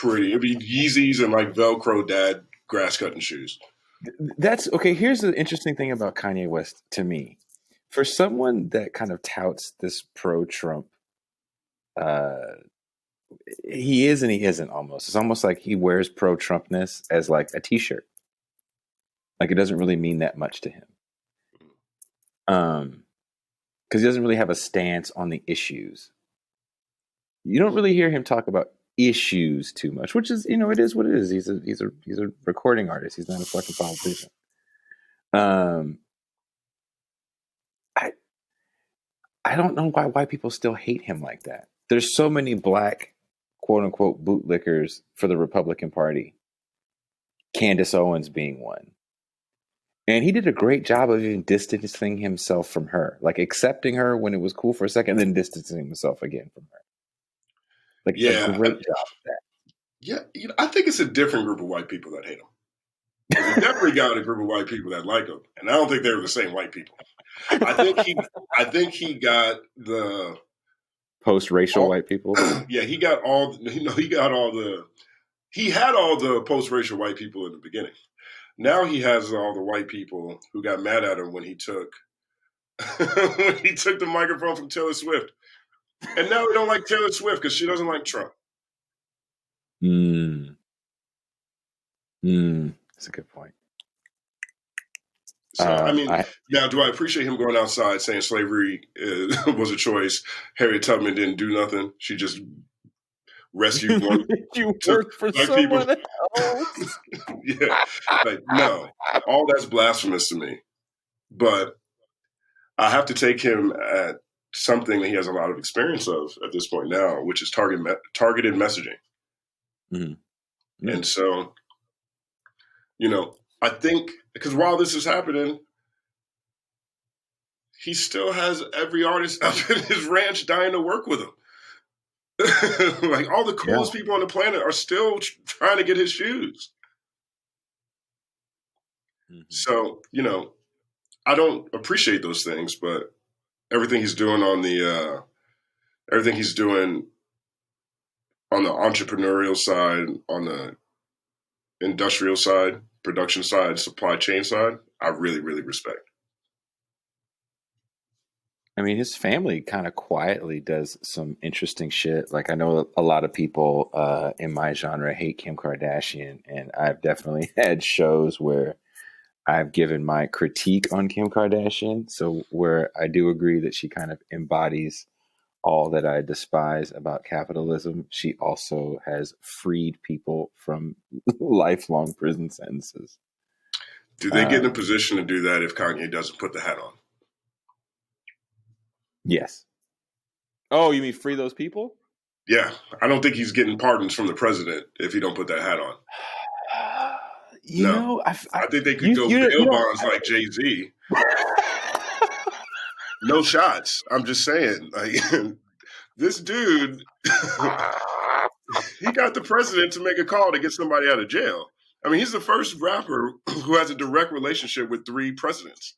It'd be Yeezys and like Velcro dad grass cutting shoes. That's okay. Here's the interesting thing about Kanye West to me. For someone that kind of touts this pro-Trump, he is and he isn't almost. It's almost like he wears pro-Trumpness as like a t-shirt. Like it doesn't really mean that much to him. Because he doesn't really have a stance on the issues. You don't really hear him talk about issues too much, which is, it is what it is. He's a recording artist. He's not a fucking politician. I don't know why people still hate him like that. There's so many black, quote unquote, bootlickers for the Republican Party. Candace Owens being one. And he did a great job of even distancing himself from her, like accepting her when it was cool for a second, and then distancing himself again from her. Like, a great job of that. Yeah, I think it's a different group of white people that hate him. He definitely got a group of white people that like him, and I don't think they were the same white people. I think he got the post-racial white people. Yeah, he got all. He had all the post-racial white people in the beginning. Now he has all the white people who got mad at him when he took the microphone from Taylor Swift, and now they don't like Taylor Swift because she doesn't like Trump. That's a good point. So, now, do I appreciate him going outside saying slavery was a choice? Harriet Tubman didn't do nothing. She just rescued one. You worked for someone else. Yeah. Like, no. All that's blasphemous to me. But I have to take him at something that he has a lot of experience of at this point now, which is targeted messaging. Mm-hmm. And so, I think, because while this is happening, he still has every artist up in his ranch dying to work with him. Like, all the coolest people on the planet are still trying to get his shoes. Mm-hmm. So, I don't appreciate those things, but everything he's doing on the entrepreneurial side, on the industrial side, production side, supply chain side, I really, really respect. I mean, his family kind of quietly does some interesting shit. Like, I know a lot of people in my genre hate Kim Kardashian, and I've definitely had shows where I've given my critique on Kim Kardashian. So where I do agree that she kind of embodies all that I despise about capitalism, she also has freed people from lifelong prison sentences. Do they get in a position to do that if Kanye doesn't put the hat on? Yes. Oh, you mean free those people? Yeah, I don't think he's getting pardons from the president if he don't put that hat on. You No, know, I think they could go bail bonds like Jay-Z. No shots. I'm just saying, like this dude, he got the president to make a call to get somebody out of jail. I mean, he's the first rapper who has a direct relationship with 3 presidents.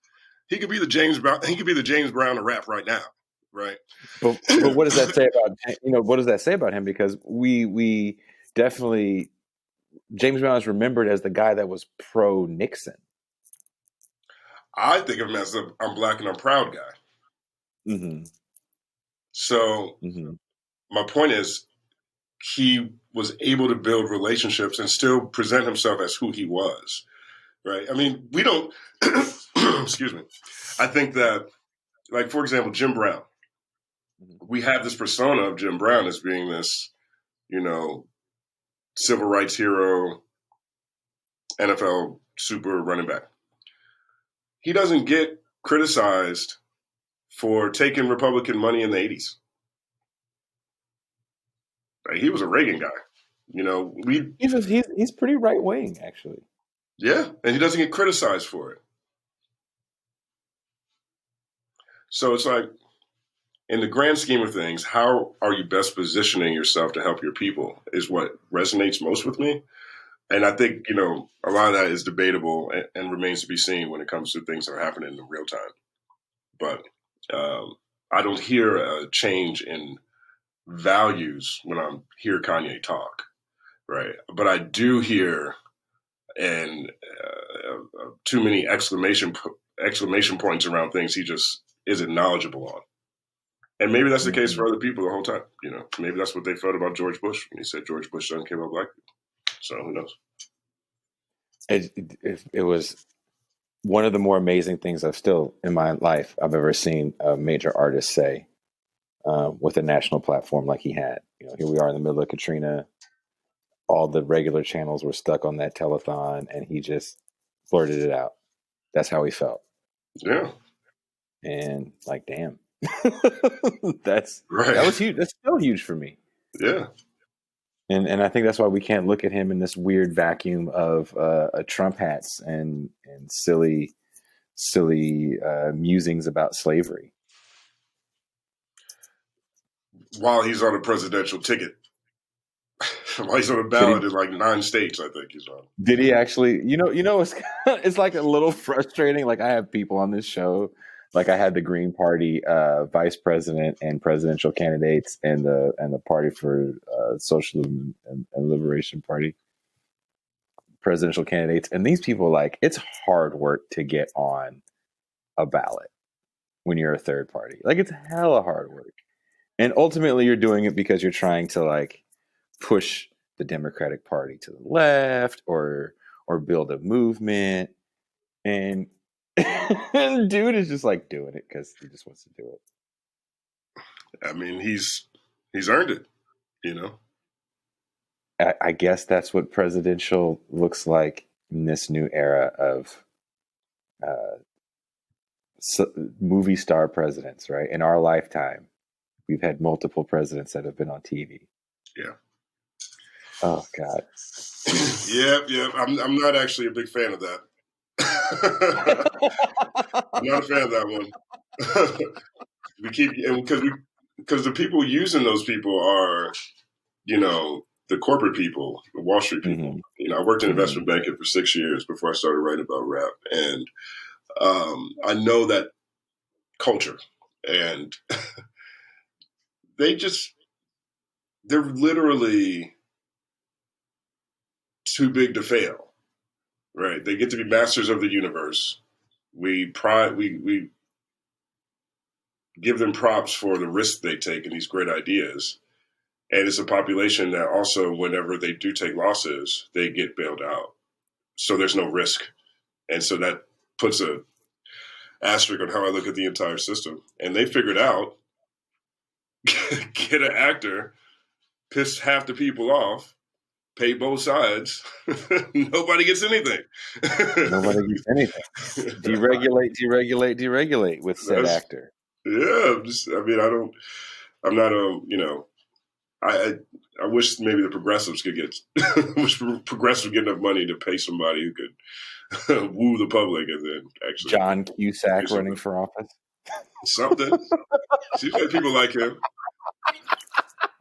He could be the James Brown. He could be the James Brown of rap right now, right? But what does that say about what does that say about him? Because we definitely James Brown is remembered as the guy that was pro Nixon. I think of him as a I'm black and I'm proud guy. Mm-hmm. So my point is, he was able to build relationships and still present himself as who he was, right? I mean, we don't. Excuse me. I think that, like, for example, Jim Brown. We have this persona of Jim Brown as being this, civil rights hero, NFL super running back. He doesn't get criticized for taking Republican money in the 80s. Like, he was a Reagan guy. He's pretty right wing, actually. Yeah, and he doesn't get criticized for it. So it's like, in the grand scheme of things, how are you best positioning yourself to help your people is what resonates most with me. And I think, a lot of that is debatable and remains to be seen when it comes to things that are happening in real time. But I don't hear a change in values when I hear Kanye talk, right? But I do hear too many exclamation points around things he just isn't knowledgeable on. And maybe that's the case for other people the whole time. Maybe that's what they felt about George Bush when he said George Bush doesn't care about black people. So who knows? It was one of the more amazing things I've ever seen a major artist say with a national platform like he had. Here we are in the middle of Katrina. All the regular channels were stuck on that telethon, and he just blurted it out. That's how he felt. Yeah. And like, damn. That right. was huge. That's still huge for me. Yeah. And I think that's why we can't look at him in this weird vacuum of Trump hats and silly musings about slavery. While he's on a presidential ticket. While he's on a ballot in like 9 states, I think he's on. Did he actually? It's like a little frustrating. Like, I have people on this show. Like, I had the Green Party vice president and presidential candidates, and the Party for Socialism and Liberation Party presidential candidates, and these people, like, it's hard work to get on a ballot when you're a third party. Like, it's hella hard work, and ultimately you're doing it because you're trying to, like, push the Democratic Party to the left or build a movement, and dude is just like doing it because he just wants to do it. I mean, he's earned it, I guess that's what presidential looks like in this new era of movie star presidents, right? In our lifetime, we've had multiple presidents that have been on TV. Yeah. Oh God. Yeah. I'm not actually a big fan of that. I'm not a fan of that one. We keep because the people using those people are, the corporate people, the Wall Street people. Mm-hmm. I worked in investment banking for 6 years before I started writing about rap, and I know that culture, and they're literally too big to fail. Right. They get to be masters of the universe. We give them props for the risk they take in these great ideas. And it's a population that also, whenever they do take losses, they get bailed out. So there's no risk. And so that puts a asterisk on how I look at the entire system. And they figured out, get an actor, piss half the people off, pay both sides. Nobody gets anything. Nobody gets anything. Deregulate with said actor. Yeah, I'm not I I wish maybe the progressives could get wish progressives would get enough money to pay somebody who could woo the public and then actually John do Cusack running something. for office. Something. Seems like people like him.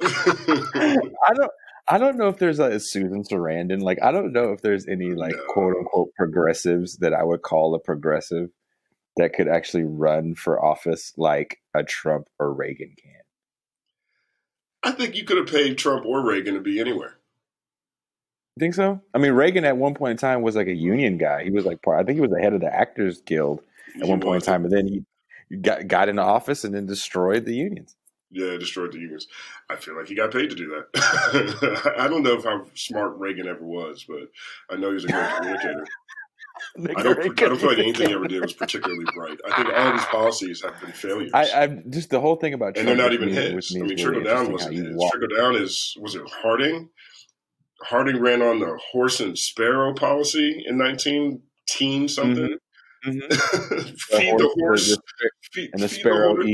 I don't. I don't know if there's like a Susan Sarandon. Like, I don't know if there's any like quote No. unquote progressives that I would call a progressive that could actually run for office like a Trump or Reagan can. I think you could have paid Trump or Reagan to be anywhere. You think so? I mean, Reagan at one point in time was like a union guy. He was like part. I think he was the head of the Actors Guild at He one point in was. time, and then he got into office and then destroyed the unions. Yeah, destroyed the unions. I feel like he got paid to do that. I don't know how smart Reagan ever was, but I know he was a great communicator. I don't feel like anything he ever did was particularly bright. I think all of his policies have been failures. I just the whole thing about and Trump they're not even with his. me I is mean, really trickle down interesting wasn't how he his. walked. Trickle down was it Harding? Harding ran on the horse and sparrow policy in 19 something. Mm-hmm. Feed the horse, and the feed the sparrow horse,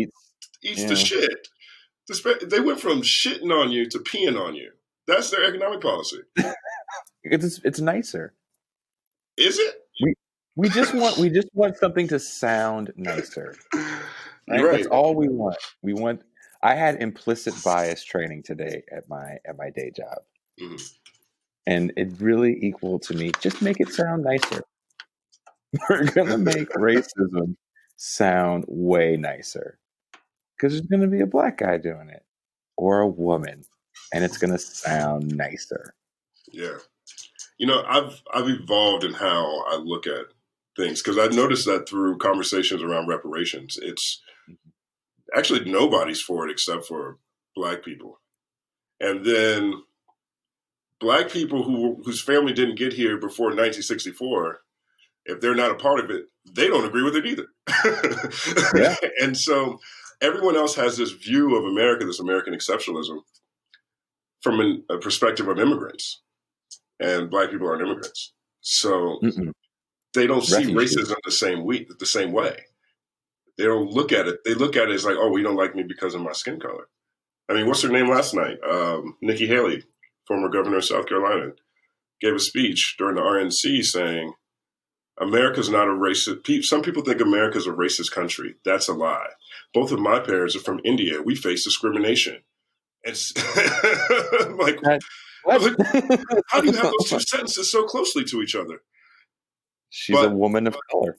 eats the shit. They went from shitting on you to peeing on you. That's their economic policy. It's nicer. Is it? We just want something to sound nicer. Right? Right. That's all we want. We want. I had implicit bias training today at my day job, and it really equal to me. Just make it sound nicer. We're gonna make racism sound way nicer because there's gonna be a black guy doing it or a woman, and it's gonna sound nicer. Yeah. You know, I've evolved in how I look at things because I've noticed that through conversations around reparations. It's actually nobody's for it except for black people. And then black people whose family didn't get here before 1964, if they're not a part of it, they don't agree with it either. Yeah. And so everyone else has this view of America, this American exceptionalism, from a perspective of immigrants. And black people aren't immigrants. So they don't see racism the same way. They don't look at it. They look at it as like, oh, you don't like me because of my skin color. I mean, what's her name last night? Nikki Haley, former governor of South Carolina, gave a speech during the RNC saying, America's not a racist. Some people think America's a racist country. That's a lie. Both of my parents are from India. We face discrimination. It's like, how do you have those two sentences so closely to each other? She's a woman of color.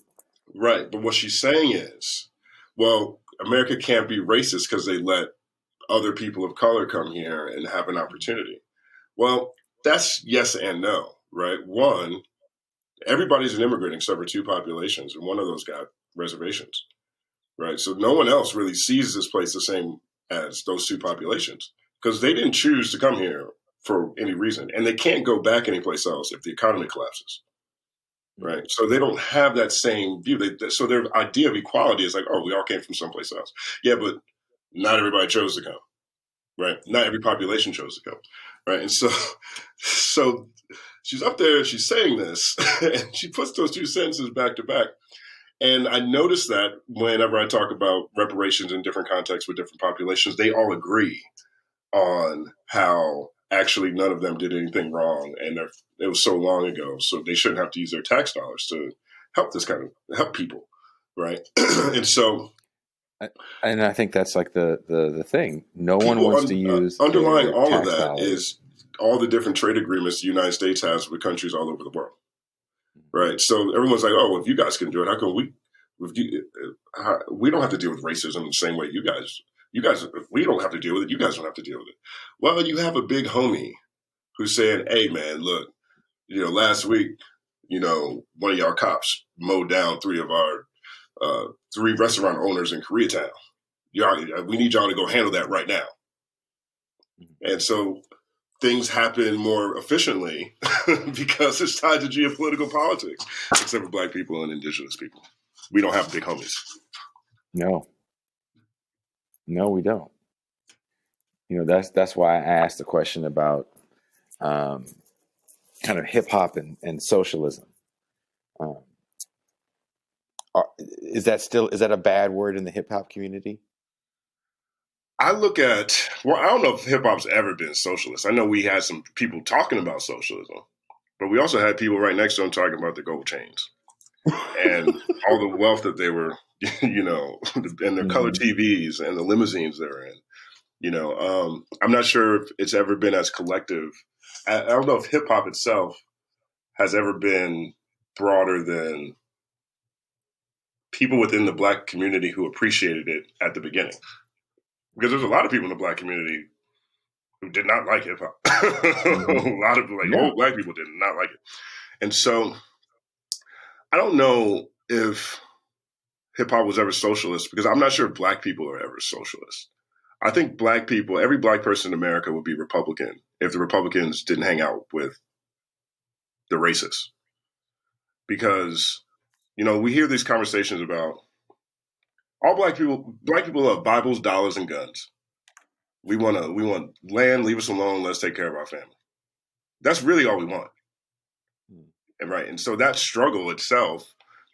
Right. But what she's saying is, well, America can't be racist because they let other people of color come here and have an opportunity. Well, that's yes and no, right? One, everybody's an immigrant except for two populations, and one of those got reservations, right? So no one else really sees this place the same as those two populations because they didn't choose to come here for any reason, and they can't go back anyplace else if the economy collapses, right? So they don't have that same view. So their idea of equality is like, oh, we all came from someplace else. Yeah, but not everybody chose to come, right? Not every population chose to come, right? And so she's up there and she's saying this, and she puts those two sentences back to back. And I notice that whenever I talk about reparations in different contexts with different populations, they all agree on how actually none of them did anything wrong, and it was so long ago, so they shouldn't have to use their tax dollars to help help people, right? And so, and I think that's like the thing. No one wants to use underlying all of tax that dollars. Is all the different trade agreements the United States has with countries all over the world, right? So everyone's like, oh, well, if you guys can do it, how come we don't have to deal with racism the same way you guys? We don't have to deal with it. You guys don't have to deal with it. Well, you have a big homie who's saying, hey, man, look, last week, one of y'all cops mowed down three of our three restaurant owners in Koreatown. We need y'all to go handle that right now. And so things happen more efficiently because it's tied to geopolitical politics, except for black people and indigenous people. We don't have big homies. No, we don't. That's why I asked the question about kind of hip hop and socialism. Is that a bad word in the hip hop community? I look at, I don't know if hip hop's ever been socialist. I know we had some people talking about socialism, but we also had people right next to them talking about the gold chains and all the wealth that they were, and their color TVs and the limousines they were in. I'm not sure if it's ever been as collective. I don't know if hip hop itself has ever been broader than people within the Black community who appreciated it at the beginning. Because there's a lot of people in the Black community who did not like hip hop. A lot of old Black people did not like it. And so I don't know if hip hop was ever socialist, because I'm not sure if Black people are ever socialist. I think Black people, every Black person in America would be Republican if the Republicans didn't hang out with the racists. Because, we hear these conversations about all Black people love Bibles, dollars, and guns. We want land, leave us alone, let's take care of our family. That's really all we want. And right. And so that struggle itself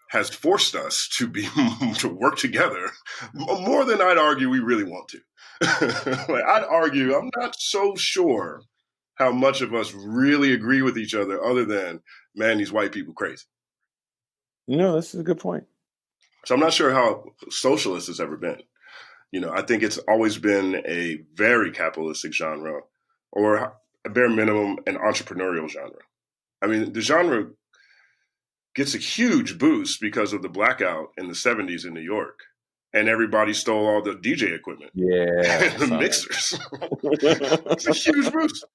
has forced us to work together more than I'd argue we really want to. I'd argue I'm not so sure how much of us really agree with each other than, man, these white people crazy. No, this is a good point. So I'm not sure how socialist has ever been. I think it's always been a very capitalistic genre, or at bare minimum, an entrepreneurial genre. I mean, the genre gets a huge boost because of the blackout in the 70s in New York. And everybody stole all the DJ equipment. Yeah. And the mixers. It's a huge boost.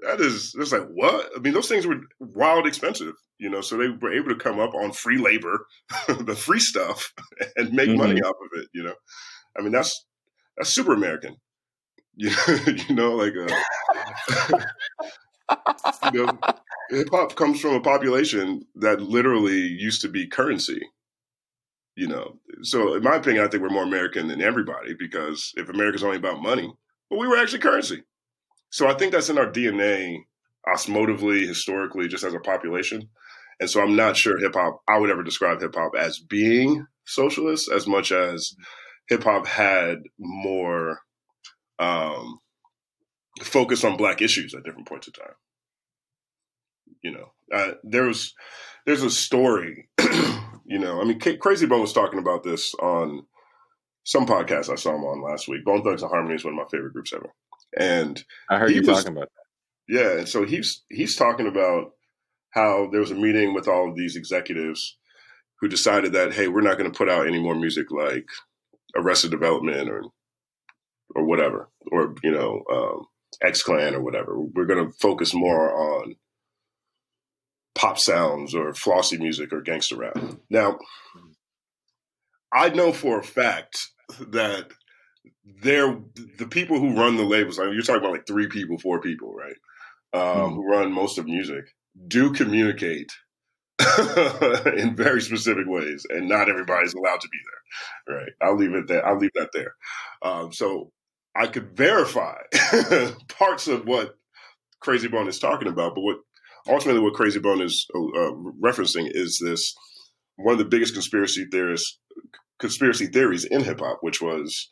It's like, what? I mean, those things were wild expensive, so they were able to come up on free labor, the free stuff, and make money off of it, I mean, that's super American. Hip hop comes from a population that literally used to be currency. So in my opinion, I think we're more American than everybody, because if America's only about money, well, we were actually currency. So I think that's in our DNA, osmotively, historically, just as a population. And so I'm not sure I would ever describe hip hop as being socialist, as much as hip hop had more focus on Black issues at different points in time. There's a story, I mean, Crazy Bone was talking about this on some podcast I saw him on last week. Bone Thugs and Harmony is one of my favorite groups ever. And I heard you talking about that. Yeah. And so he's talking about how there was a meeting with all of these executives who decided that, hey, we're not going to put out any more music like Arrested Development or whatever, or, X-Clan or whatever. We're going to focus more on pop sounds or flossy music or gangster rap. Now, I know for a fact that the people who run the labels, you're talking about like 3 people, 4 people, right? Who run most of music, do communicate in very specific ways, and not everybody's allowed to be there, right? I'll leave that there. So I could verify parts of what Crazy Bone is talking about, but what Crazy Bone is referencing is this, one of the biggest conspiracy theories in hip hop, which was,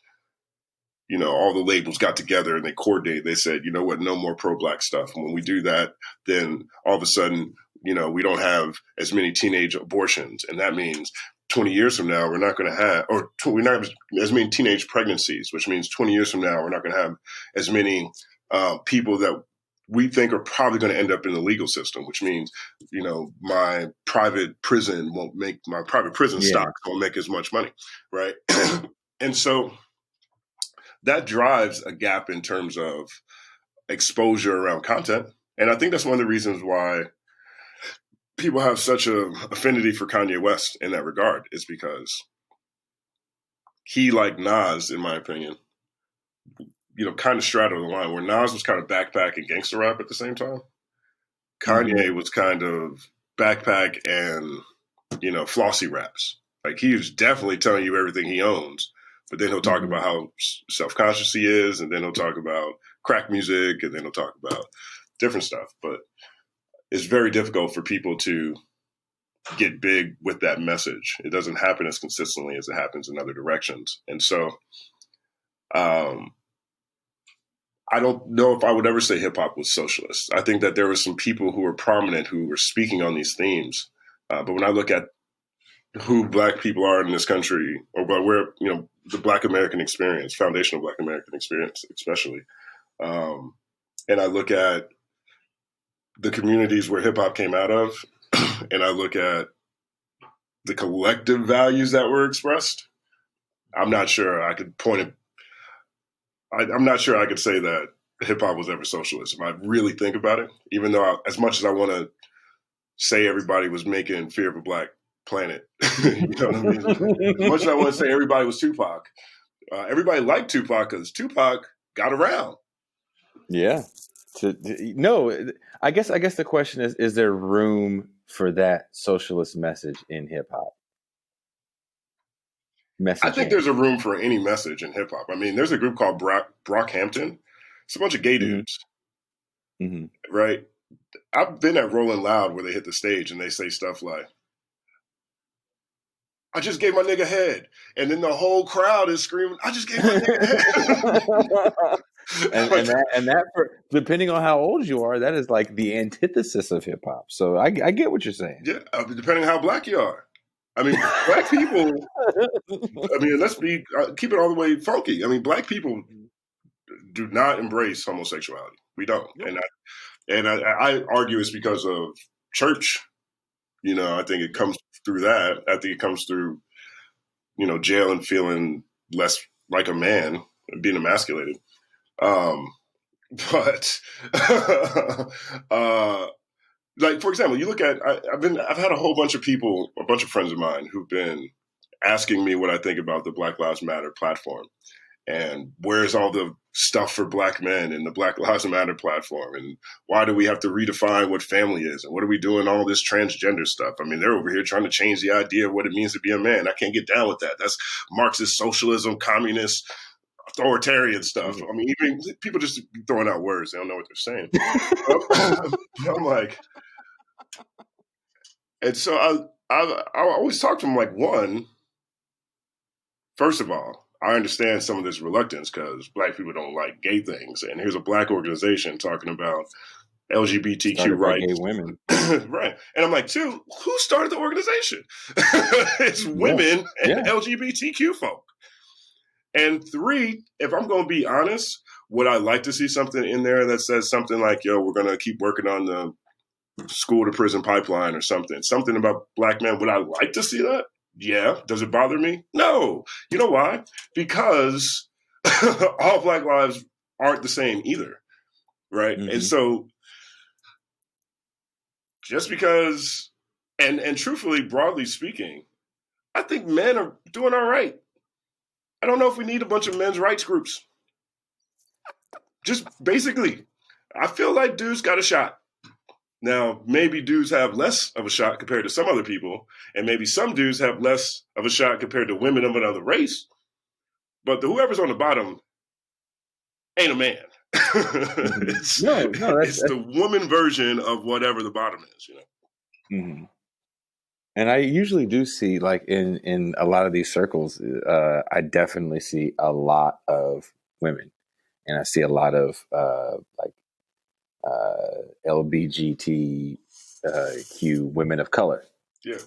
all the labels got together and they coordinated. They said, you know what, no more pro-Black stuff. And when we do that, then all of a sudden, we don't have as many teenage abortions. And that means 20 years from now, we're not going to have, we're not have as many teenage pregnancies, which means 20 years from now, we're not going to have as many people that we think are probably going to end up in the legal system, which means, my private prison stocks won't make as much money. Right. And so that drives a gap in terms of exposure around content. And I think that's one of the reasons why people have such an affinity for Kanye West in that regard, is because he, like Nas, in my opinion, kind of straddled the line where Nas was kind of backpack and gangster rap at the same time. Kanye was kind of backpack and, flossy raps. Like, he was definitely telling you everything he owns, but then he'll talk about how self-conscious he is, and then he'll talk about crack music, and then he'll talk about different stuff. But it's very difficult for people to get big with that message. It doesn't happen as consistently as it happens in other directions. And so I don't know if I would ever say hip hop was socialist. I think that there were some people who were prominent who were speaking on these themes. But when I look at who Black people are in this country, or where, the Black American experience, foundational Black American experience, especially, and I look at the communities where hip hop came out of, and I look at the collective values that were expressed, I'm not sure I could point it. I'm not sure I could say that hip hop was ever socialist. If I really think about it, even though as much as I want to say everybody was making Fear of a Black Planet, you know what I mean? As much as I want to say everybody was Tupac, everybody liked Tupac because Tupac got around. Yeah. No, I guess the question is there room for that socialist message in hip hop? I think there's a room for any message in hip hop. I mean, there's a group called Brockhampton. It's a bunch of gay dudes, right? I've been at Rolling Loud where they hit the stage and they say stuff like, I just gave my nigga head. And then the whole crowd is screaming, I just gave my nigga head. and that for, depending on how old you are, that is like the antithesis of hip hop. So I get what you're saying. Yeah, depending on how Black you are. I mean, Black people, let's keep it all the way funky. I mean, Black people do not embrace homosexuality. We don't. Yep. And I argue it's because of church. I think it comes through that. I think it comes through, jail and feeling less like a man, being emasculated. But like, for example, you look at, I've had a bunch of friends of mine who've been asking me what I think about the Black Lives Matter platform. And where's all the stuff for Black men in the Black Lives Matter platform? And why do we have to redefine what family is? And what are we doing all this transgender stuff? I mean, they're over here trying to change the idea of what it means to be a man. I can't get down with that. That's Marxist socialism, communist, authoritarian stuff. I mean, even people just throwing out words. They don't know what they're saying. I'm like, and so I always talk to them like, first of all, I understand some of this reluctance because Black people don't like gay things. And here's a Black organization talking about LGBTQ rights. Gay women. Right. And I'm like, two, who started the organization? It's women and LGBTQ folk. And three, if I'm going to be honest, would I like to see something in there that says something like, we're going to keep working on the school to prison pipeline or something about Black men? Would I like to see that? Yeah. Does it bother me? No. You know why? Because all Black lives aren't the same either. Right. And so just because, and truthfully, broadly speaking, I think men are doing all right. I don't know if we need a bunch of men's rights groups. Just basically, I feel like dudes got a shot. Now, maybe dudes have less of a shot compared to some other people, and maybe some dudes have less of a shot compared to women of another race. But whoever's on the bottom ain't a man. It's the woman version of whatever the bottom is, And I usually do see, like in a lot of these circles, I definitely see a lot of women, and I see a lot of LBGTQ women of color. Yeah.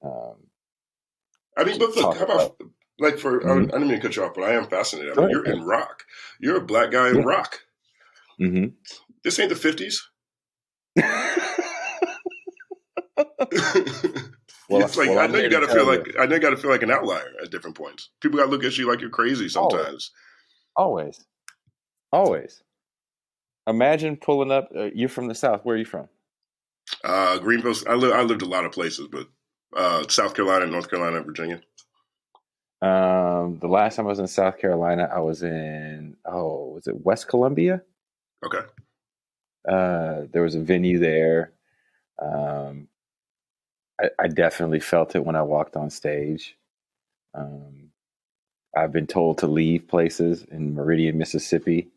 I mean, but look, how about I didn't mean to cut you off, but I am fascinated. I mean, you're in rock. You're a Black guy in rock. Mm-hmm. This ain't the 50s. I know you got to feel like an outlier at different points. People got to look at you like you're crazy sometimes. Always. Imagine pulling up. You're from the South. Where are you from? Greenville. I lived a lot of places, but South Carolina, North Carolina, Virginia. The last time I was in South Carolina, I was in was it West Columbia? Okay. There was a venue there. I definitely felt it when I walked on stage. I've been told to leave places in Meridian, Mississippi.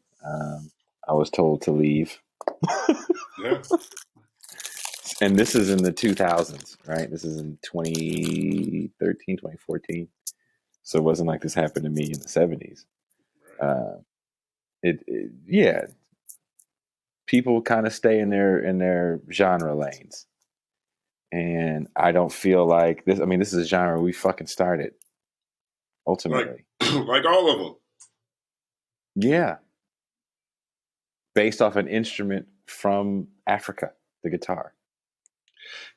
I was told to leave. Yeah. And this is in the 2000s, right? This is in 2013, 2014. So it wasn't like this happened to me in the 70s. Yeah, people kind of stay in their genre lanes, and I don't feel like this. I mean, this is a genre we fucking started Like, ultimately. like all of them. Yeah, based off an instrument from Africa, the guitar.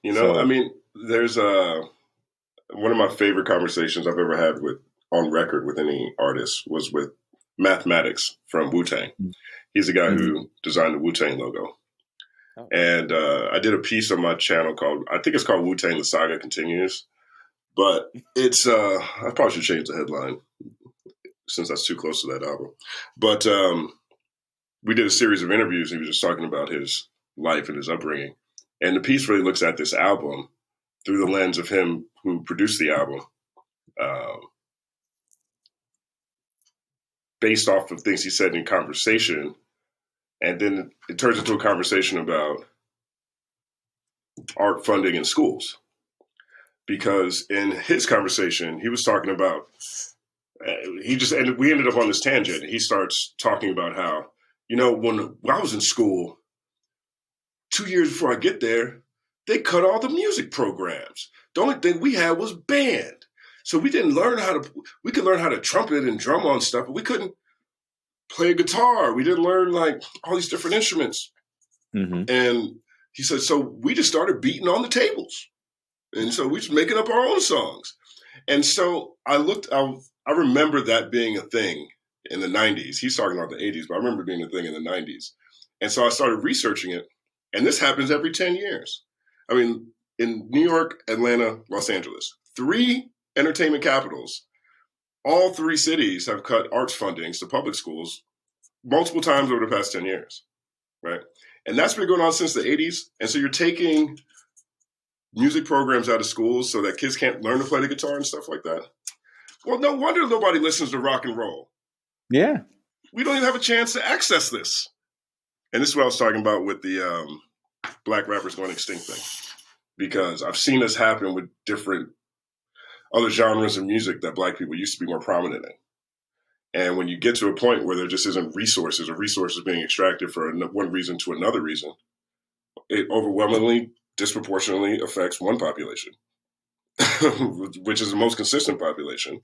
You know, I So mean, there's one of my favorite conversations I've ever had with on record with any artist was with Mathematics from Wu-Tang. He's the guy mm-hmm. who designed the Wu-Tang logo. Oh. And I did a piece on my channel I think it's called Wu-Tang, The Saga Continues. But it's, I probably should change the headline since that's too close to that album. But we did a series of interviews. He was just talking about his life and his upbringing. And the piece really looks at this album through the lens of him who produced the album, based off of things he said in conversation. And then it turns into a conversation about art funding in schools. Because in his conversation, he was talking about, we ended up on this tangent. He starts talking about how, you know, when I was in school, 2 years before I get there, they cut all the music programs. The only thing we had was band. So we could learn how to trumpet and drum on stuff, but we couldn't play a guitar. We didn't learn like all these different instruments. Mm-hmm. And he said, so we just started beating on the tables. And so we just making up our own songs. And so I remember that being a thing in the 90s. He's talking about the 80s, but I remember being a thing in the 90s. And so I started researching it. And this happens every 10 years. I mean, in New York, Atlanta, Los Angeles, 3 entertainment capitals, all 3 cities have cut arts fundings to public schools multiple times over the past 10 years, right? And that's been going on since the 80s. And so you're taking music programs out of schools so that kids can't learn to play the guitar and stuff like that. Well, no wonder nobody listens to rock and roll. Yeah. We don't even have a chance to access this. And this is what I was talking about with the black rappers going extinct thing. Because I've seen this happen with different other genres of music that black people used to be more prominent in. And when you get to a point where there just isn't resources or resources being extracted for one reason to another reason, it overwhelmingly, disproportionately affects one population, which is the most consistent population,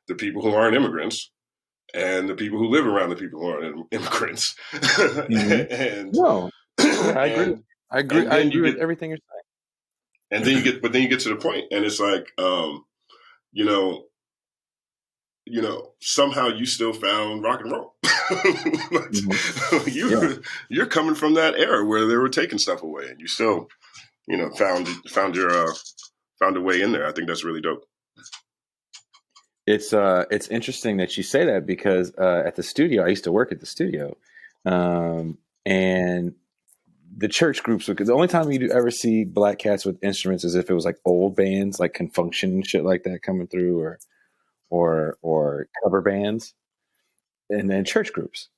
the people who aren't immigrants and the people who live around the people who aren't immigrants. Mm-hmm. And no, yeah, I agree. I agree with everything you're saying. And then you get to the point, and it's like, somehow you still found rock and roll. You're coming from that era where they were taking stuff away, and you still, found a way in there. I think that's really dope. It's interesting that you say that because at the studio, I used to work at the studio, and the church groups, because the only time you ever see black cats with instruments is if it was like old bands, like Confunction and shit like that coming through, or cover bands, and then church groups.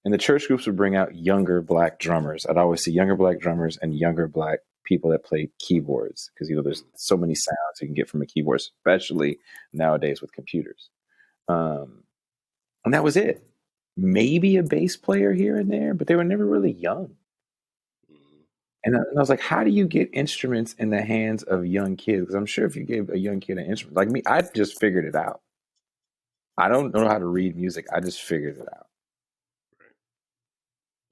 And the church groups would bring out younger black drummers. I'd always see younger black drummers and younger black people that play keyboards because, there's so many sounds you can get from a keyboard, especially nowadays with computers. And that was it. Maybe a bass player here and there, but they were never really young. And I was like, how do you get instruments in the hands of young kids? Because I'm sure if you gave a young kid an instrument, like me, I just figured it out. I don't know how to read music. I just figured it out.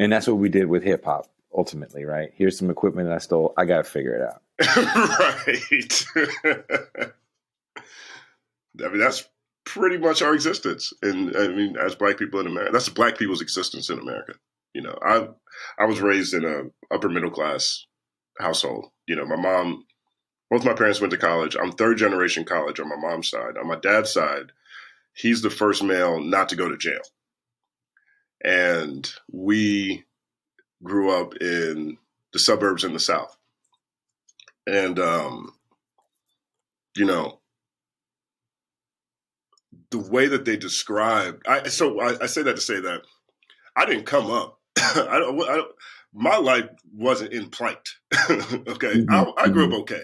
And that's what we did with hip hop, ultimately, right? Here's some equipment that I stole. I got to figure it out. Right. I mean, that's pretty much our existence. And I mean, as black people in America, that's black people's existence in America. I was raised in a upper middle class household. Both my parents went to college. I'm 3rd generation college on my mom's side. On my dad's side, he's the first male not to go to jail. And we grew up in the suburbs in the South. And, the way that they described, I say that to say that I didn't come up. My life wasn't in plight. Okay. Mm-hmm. I grew up okay.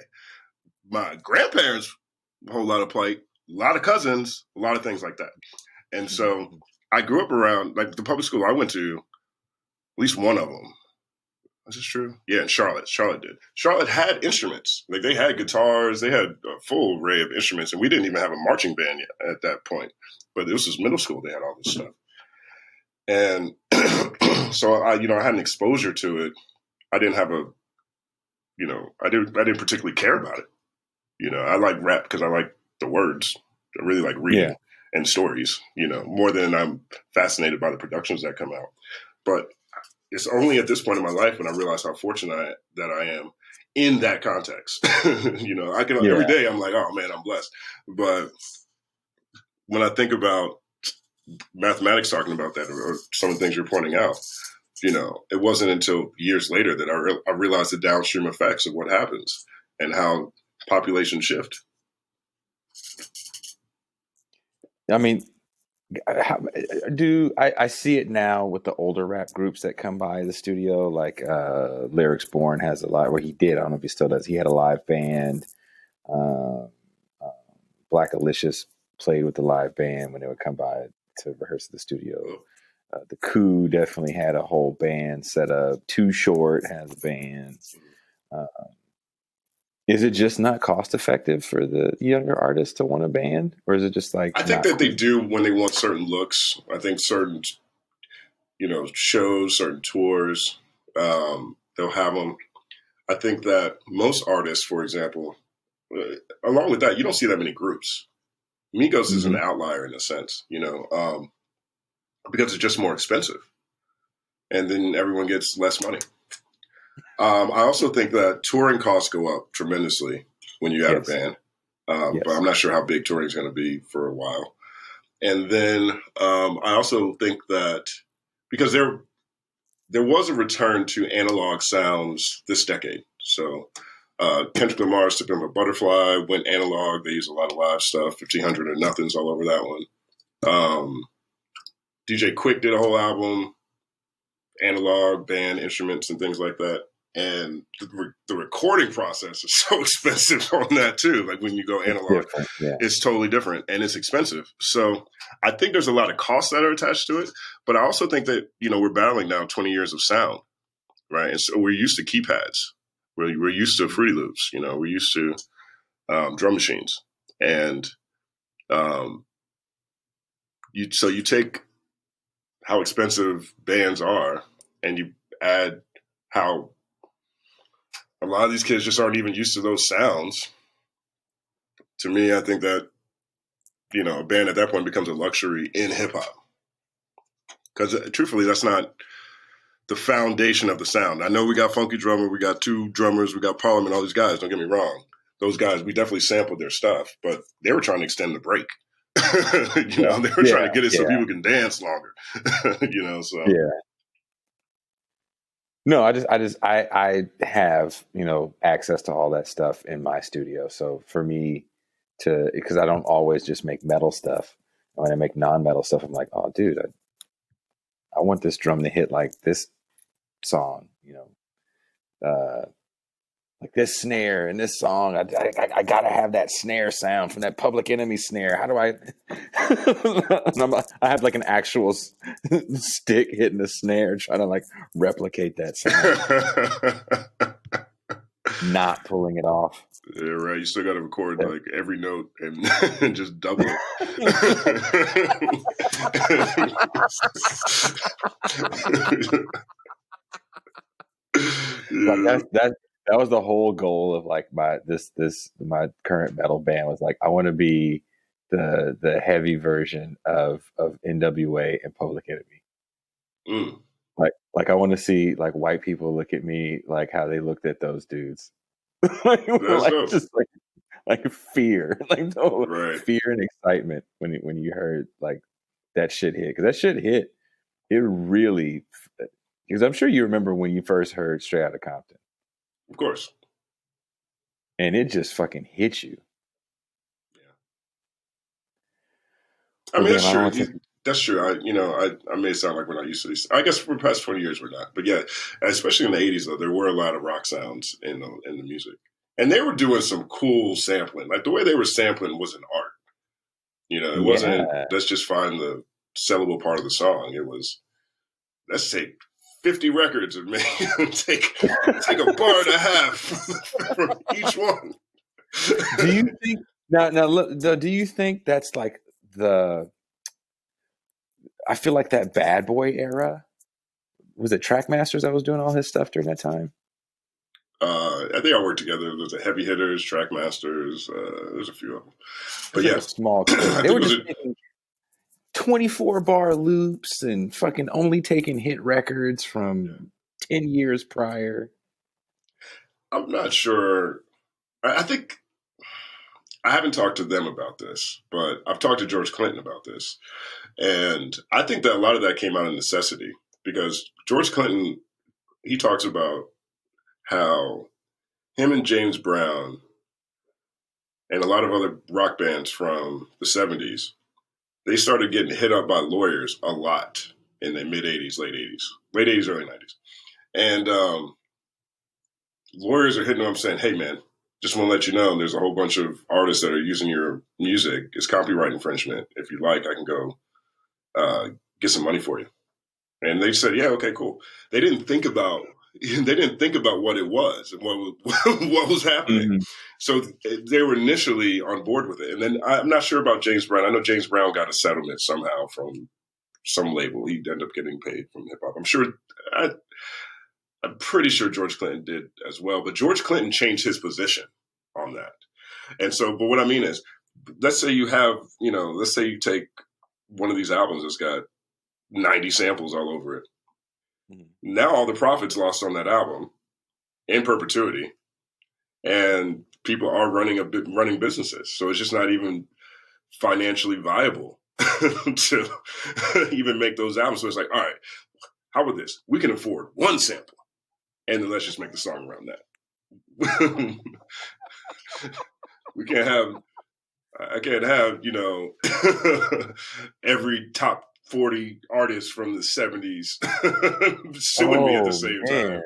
My grandparents, a whole lot of plight, a lot of cousins, a lot of things like that. And so I grew up around like the public school I went to. At least one of them. Is this true? Yeah, in Charlotte. Charlotte did. Charlotte had instruments. Like they had guitars. They had a full array of instruments, and we didn't even have a marching band yet at that point. But this was middle school. They had all this stuff, and so I had an exposure to it. I didn't have I didn't particularly care about it. I like rap because I like the words. I really like reading and stories. More than I'm fascinated by the productions that come out. But it's only at this point in my life when I realize how fortunate that I am in that context. I can every day I'm like, oh man, I'm blessed. But when I think about mathematics talking about that or some of the things you're pointing out, it wasn't until years later that I realized the downstream effects of what happens and how populations shift. I mean, I see it now with the older rap groups that come by the studio, like Lyrics Born has a lot where he did. I don't know if he still does. He had a live band. Black Alicious played with the live band when they would come by to rehearse at the studio. The Coup definitely had a whole band set up. Too Short has a band. Is it just not cost effective for the younger artists to want a band, or is it just like? I think that they do when they want certain looks. I think certain, shows, certain tours, they'll have them. I think that most artists, for example, along with that, you don't see that many groups. Migos is an outlier in a sense, because it's just more expensive, and then everyone gets less money. I also think that touring costs go up tremendously when you have a band, but I'm not sure how big touring is going to be for a while. And then I also think that because there was a return to analog sounds this decade. So Kendrick Lamar's To Pimp a Butterfly went analog. They use a lot of live stuff, 1500 or Nothings all over that one. DJ Quick did a whole album, analog, band, instruments, and things like that. And the recording process is so expensive on that too. Like when you go analog, it's totally different and it's expensive. So I think there's a lot of costs that are attached to it. But I also think that, we're battling now 20 years of sound, right? And so we're used to keypads. We're used to Fruity Loops, we're used to drum machines. And you take how expensive bands are and you add how a lot of these kids just aren't even used to those sounds. To me, I think that, a band at that point becomes a luxury in hip hop. Because truthfully, that's not the foundation of the sound. I know we got Funky Drummer, we got two drummers, we got Parliament, all these guys, don't get me wrong. Those guys, we definitely sampled their stuff, but they were trying to extend the break. They were trying to get it so people can dance longer. So. Yeah. No, I have, access to all that stuff in my studio. So for me because I don't always just make metal stuff. When I make non-metal stuff, I'm like, oh, dude, I want this drum to hit like this song, like this snare in this song. I gotta have that snare sound from that Public Enemy snare. How do I? I have like an actual stick hitting the snare, trying to like replicate that sound, not pulling it off. Yeah, right. You still got to record like every note and just double it. Like that was the whole goal of like my current metal band was like I want to be the heavy version of NWA and Public Enemy. Like I want to see like white people look at me like how they looked at those dudes. Just like fear, like fear and excitement when you heard like that shit hit, because that shit hit. It really, because I'm sure you remember when you first heard Straight Outta Compton. Of course. And it just fucking hit you. Yeah. I mean, that's true. That's true. I may sound like we're not used to these. I guess for the past 20 years we're not. But yeah, especially in the 80s, though, there were a lot of rock sounds in the music. And they were doing some cool sampling. Like the way they were sampling was an art. It wasn't, let's just find the sellable part of the song. It was, let's take 50 records and take a bar and a half from each one. Do you think do you think that's like I feel like that Bad Boy era, was it Trackmasters that was doing all his stuff during that time? I think I worked together. There's a Heavy Hitters, Trackmasters. There's a few of them, but yeah, small. They were just making 24 bar loops and fucking only taking hit records from 10 years prior. I'm not sure. I think I haven't talked to them about this, but I've talked to George Clinton about this, and I think that a lot of that came out of necessity because George Clinton, he talks about how him and James Brown and a lot of other rock bands from the 70s, they started getting hit up by lawyers a lot in the mid-'80s, late 80s, early 90s. And lawyers are hitting them up saying, hey, man, just want to let you know there's a whole bunch of artists that are using your music. It's copyright infringement. If you like, I can go get some money for you. And they said, yeah, okay, cool. They didn't think about what it was and what was happening. Mm-hmm. So they were initially on board with it. And then I'm not sure about James Brown. I know James Brown got a settlement somehow from some label. He'd end up getting paid from hip hop. I'm pretty sure George Clinton did as well. But George Clinton changed his position on that. And so, but what I mean is, let's say you take one of these albums that's got 90 samples all over it. Mm-hmm. Now all the profits lost on that album in perpetuity, and people are running businesses. So it's just not even financially viable to even make those albums. So it's like, all right, how about this? We can afford one sample, and then let's just make the song around that. I can't have, every top 40 artists from the 70s suing me at the same time.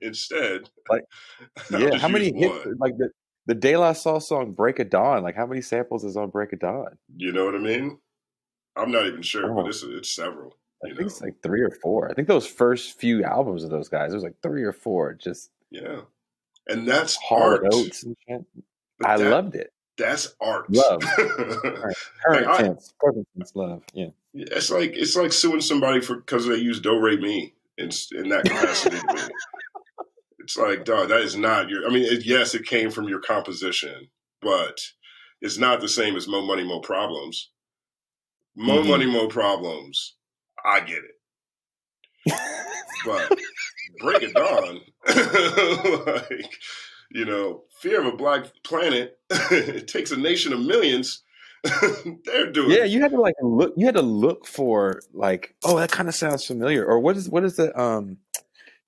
Instead, how many hits? Like the De La Soul song "Break of Dawn." Like, how many samples is on "Break of Dawn"? You know what I mean? I'm not even sure, but it's several. I think it's like 3 or 4. I think those first few albums of those guys, it was like 3 or 4. Just and that's hard notes and shit. I loved it. That's art. Love. Current tense. Present tense love. Yeah. It's like suing somebody because they use do re mi in that capacity to me. It's like, dog, that is not your. I mean, yes, it came from your composition, but it's not the same as Mo Money, Mo Problems. Mo Money, Mo Problems. I get it, but Break It Dawn, Fear of a Black Planet. It takes a nation of millions. They're doing. Yeah, you had to look. You had to look for oh, that kind of sounds familiar. Or what is the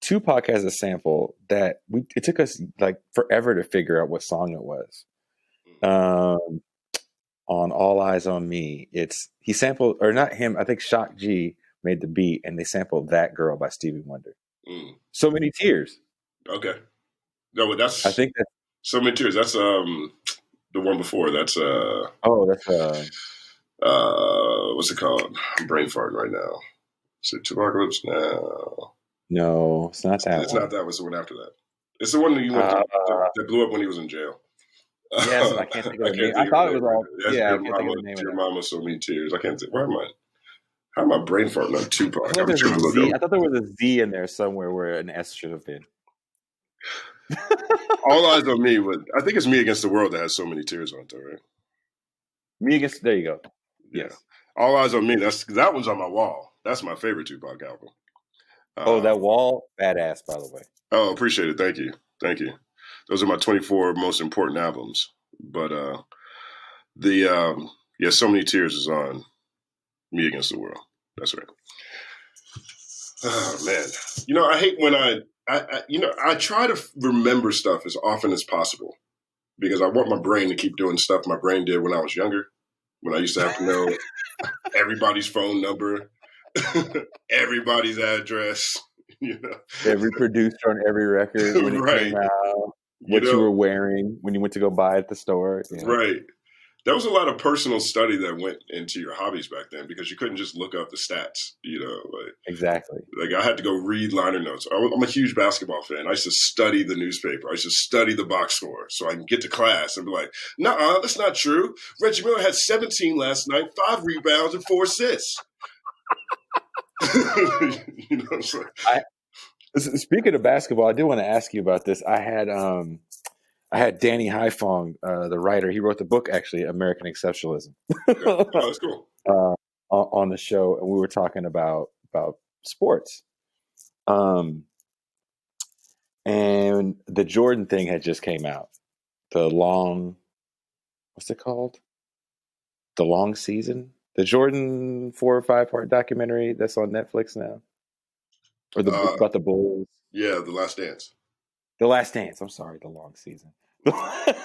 Tupac has a sample that it took us forever to figure out what song it was. On All Eyes on Me, he sampled, or not him. I think Shock G made the beat, and they sampled That Girl by Stevie Wonder. So Many Tears. Okay. No, but I think that's So Many Tears. That's the one before. That's what's it called? I'm brain farting right now. Is it Apocalypse Now? No, it's not that. It's not that. It's the one after that. It's the one that that blew up when he was in jail. Yes, I can't think of the name. I thought it was all. Yeah, I can't think of the name. Your Mama, So Many Tears. I can't think. How am I brain farting on Tupac? I thought there was a Z in there somewhere where an S should have been. All Eyes on Me. I think it's Me Against the World that has So Many Tears on it, though, right? Me Against. There you go. Yes. Yeah. All Eyes on Me. That one's on my wall. That's my favorite Tupac album. That wall, badass, by the way. Oh, appreciate it. Thank you. Those are my 24 most important albums. But So Many Tears is on Me Against the World. That's right. Oh man, I hate when I try to remember stuff as often as possible because I want my brain to keep doing stuff my brain did when I was younger. When I used to have to know everybody's phone number, everybody's address, every producer on every record when it came out, what you were wearing when you went to go buy at the store, right? there was a lot of personal study that went into your hobbies back then because you couldn't just look up the stats, Exactly. like I had to go read liner notes. I'm a huge basketball fan. I used to study the newspaper. I used to study the box score so I can get to class and be like, "Nuh-uh, that's not true. Reggie Miller had 17 last night, 5 rebounds and 4 assists." So. Speaking of basketball, I do want to ask you about this. I had Danny Haifong, the writer. He wrote the book, actually, American Exceptionalism. Oh, that's cool. On the show, and we were talking about sports. And the Jordan thing had just came out. What's it called? The Long Season? The Jordan 4 or 5 part documentary that's on Netflix now. Or the book about the Bulls. Yeah, The Last Dance. The Last Dance. I'm sorry, The Long Season. The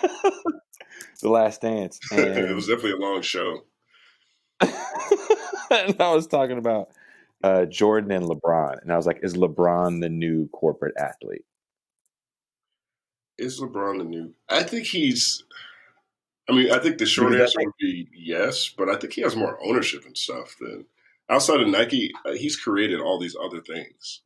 Last Dance. And it was definitely a long show. And I was talking about Jordan and LeBron. And I was like, is LeBron the new corporate athlete? Is LeBron the new? I think I think the short answer would be yes, but I think he has more ownership and stuff than outside of Nike. He's created all these other things,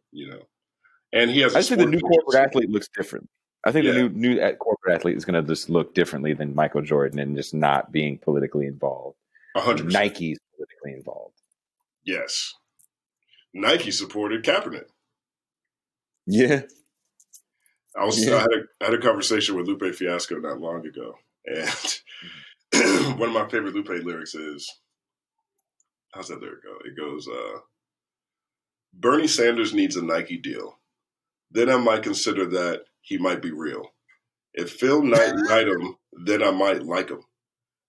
and he has. I think the new corporate athlete looks different. I think the new corporate athlete is going to just look differently than Michael Jordan and just not being politically involved. 100%. Nike's politically involved. Yes. Nike supported Kaepernick. Yeah. I had a conversation with Lupe Fiasco not long ago, and one of my favorite Lupe lyrics is, how's that lyric go? It goes, Bernie Sanders needs a Nike deal. Then I might consider that he might be real. If Phil Knight light him, then I might like him.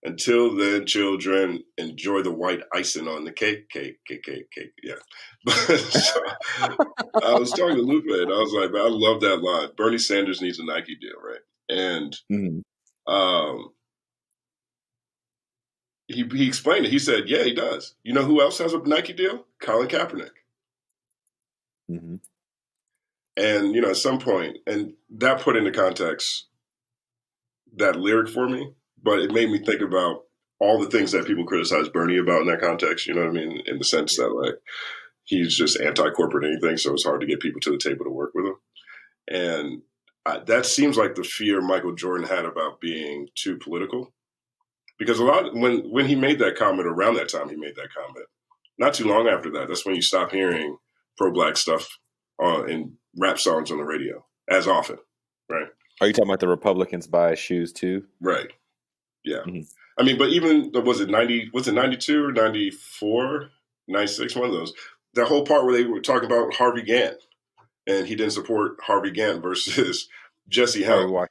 Until then, children, enjoy the white icing on the cake. Yeah. So, I was talking to Lupe, and I was like, man, I love that line. Bernie Sanders needs a Nike deal, right? And he explained it. He said, yeah, he does. You know who else has a Nike deal? Colin Kaepernick. Mm-hmm. And, at some point, and that put into context that lyric for me, but it made me think about all the things that people criticize Bernie about in that context, you know what I mean? In the sense that, like, he's just anti-corporate anything, so it's hard to get people to the table to work with him. And that seems like the fear Michael Jordan had about being too political. Because when he made that comment, around that time he made that comment, not too long after that, that's when you stop hearing pro-black stuff in rap songs on the radio as often, right? Are you talking about the Republicans buy shoes too? Right. Yeah. Mm-hmm. I mean, but even, was it 92 or 94, 96, one of those, that whole part where they were talking about Harvey Gantt and he didn't support Harvey Gantt versus Jesse Helms.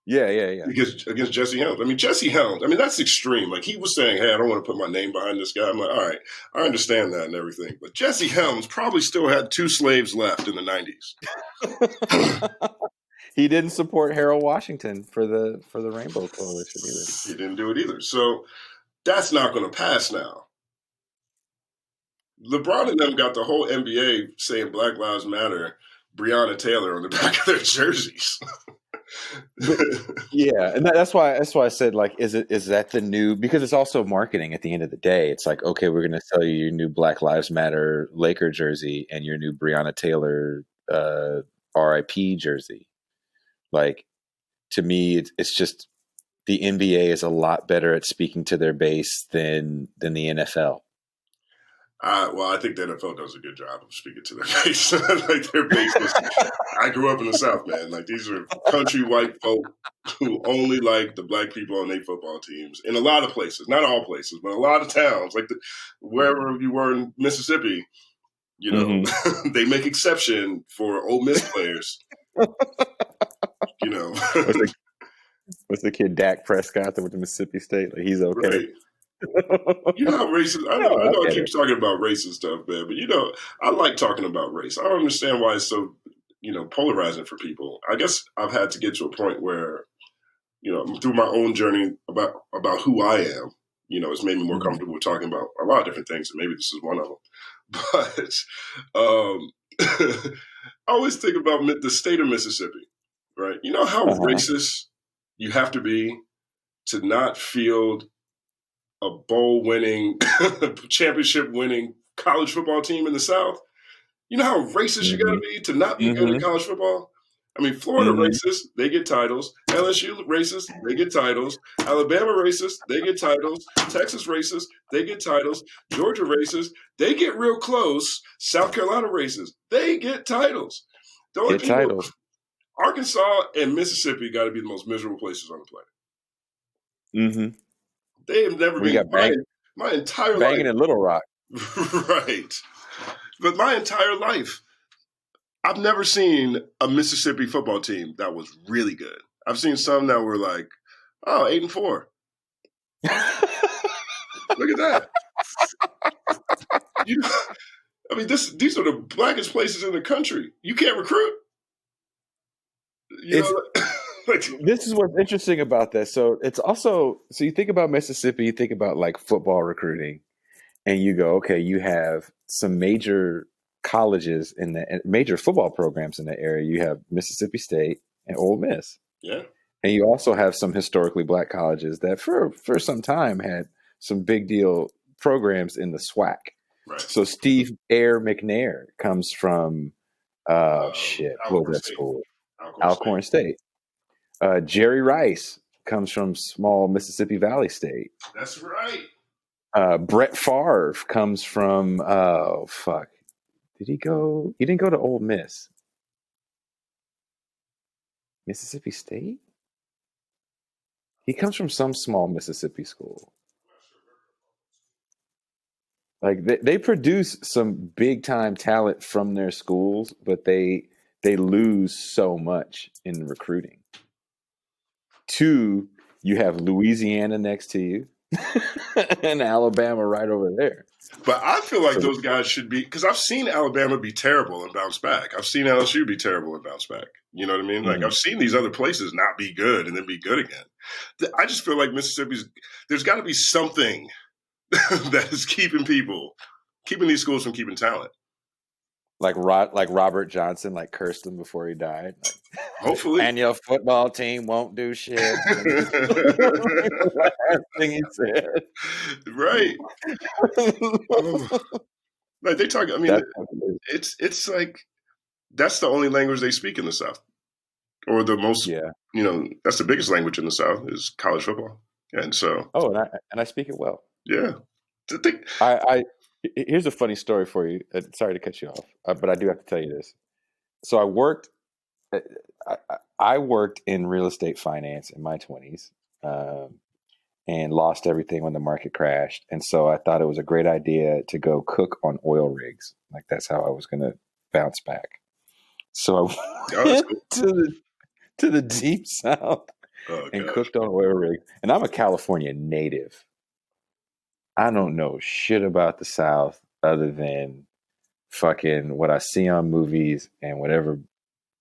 Yeah. Against Jesse Helms. I mean, Jesse Helms, that's extreme. Like, he was saying, hey, I don't want to put my name behind this guy. I'm like, all right, I understand that and everything. But Jesse Helms probably still had 2 slaves left in the 90s. He didn't support Harold Washington for the Rainbow Coalition either. He didn't do it either. So that's not going to pass now. LeBron and them got the whole NBA saying Black Lives Matter, Breonna Taylor on the back of their jerseys. Yeah, and that's why I said, like, is that the new? Because it's also marketing. At the end of the day, it's like, okay, we're going to sell you your new Black Lives Matter Laker jersey and your new Breonna Taylor RIP jersey. Like, to me, it's just the NBA is a lot better at speaking to their base than the NFL. I think the NFL does a good job of speaking to their base. Like, their base is, I grew up in the South, man. Like, these are country white folk who only like the black people on their football teams in a lot of places. Not all places, but a lot of towns. Like, wherever you were in Mississippi, they make exception for Ole Miss players. What's the kid Dak Prescott that went to Mississippi State? Like, he's okay. Right. You know how racist. I know I keep talking about racist stuff, man, but I like talking about race. I don't understand why it's so polarizing for people. I guess I've had to get to a point where through my own journey about who I am, it's made me more comfortable talking about a lot of different things, and maybe this is one of them. But I always think about the state of Mississippi, right? You know how racist you have to be to not field a bowl-winning, championship-winning college football team in the South? You know how racist you got to be to not be good at college football? I mean, Florida racist, they get titles. LSU racist, they get titles. Alabama racist, they get titles. Texas racist, they get titles. Georgia racist, they get real close. South Carolina racist, they get titles. The only people, Arkansas and Mississippi got to be the most miserable places on the planet. They have never been my entire life. Banging in Little Rock. Right. But my entire life, I've never seen a Mississippi football team that was really good. I've seen some that were like, 8-4. Look at that. I mean, these are the blackest places in the country. You can't recruit. This is what's interesting about this. So it's also, so you think about Mississippi, you think about like football recruiting, and you go, okay, you have some major colleges in the major football programs in the area. You have Mississippi State and Ole Miss. Yeah. And you also have some historically black colleges that for some time had some big deal programs in the SWAC. Right. So Steve Air McNair comes from what was that school? Alcorn State. Jerry Rice comes from small Mississippi Valley State. That's right. Brett Favre comes from Did he go? He didn't go to Ole Miss. Mississippi State? He comes from some small Mississippi school. Like they produce some big time talent from their schools, but they lose so much in recruiting. 2, you have Louisiana next to you and Alabama right over there. But I feel like those guys should be, because I've seen Alabama be terrible and bounce back. I've seen LSU be terrible and bounce back. You know what I mean? Like I've seen these other places not be good and then be good again. I just feel like there's got to be something that is keeping these schools from keeping talent. Like Robert Johnson, like cursed him before he died. Like, hopefully. And your football team won't do shit. Last thing he said. Right. Like they talk, I mean, it's like that's the only language they speak in the South. Or the most, that's the biggest language in the South is college football. And so. Oh, and I speak it well. Yeah. Here's a funny story for you. Sorry to cut you off, but I do have to tell you this. So I worked in real estate finance in my 20s and lost everything when the market crashed. And so I thought it was a great idea to go cook on oil rigs. Like that's how I was going to bounce back. So I went to the deep South and cooked on oil rigs. And I'm a California native. I don't know shit about the South other than fucking what I see on movies and whatever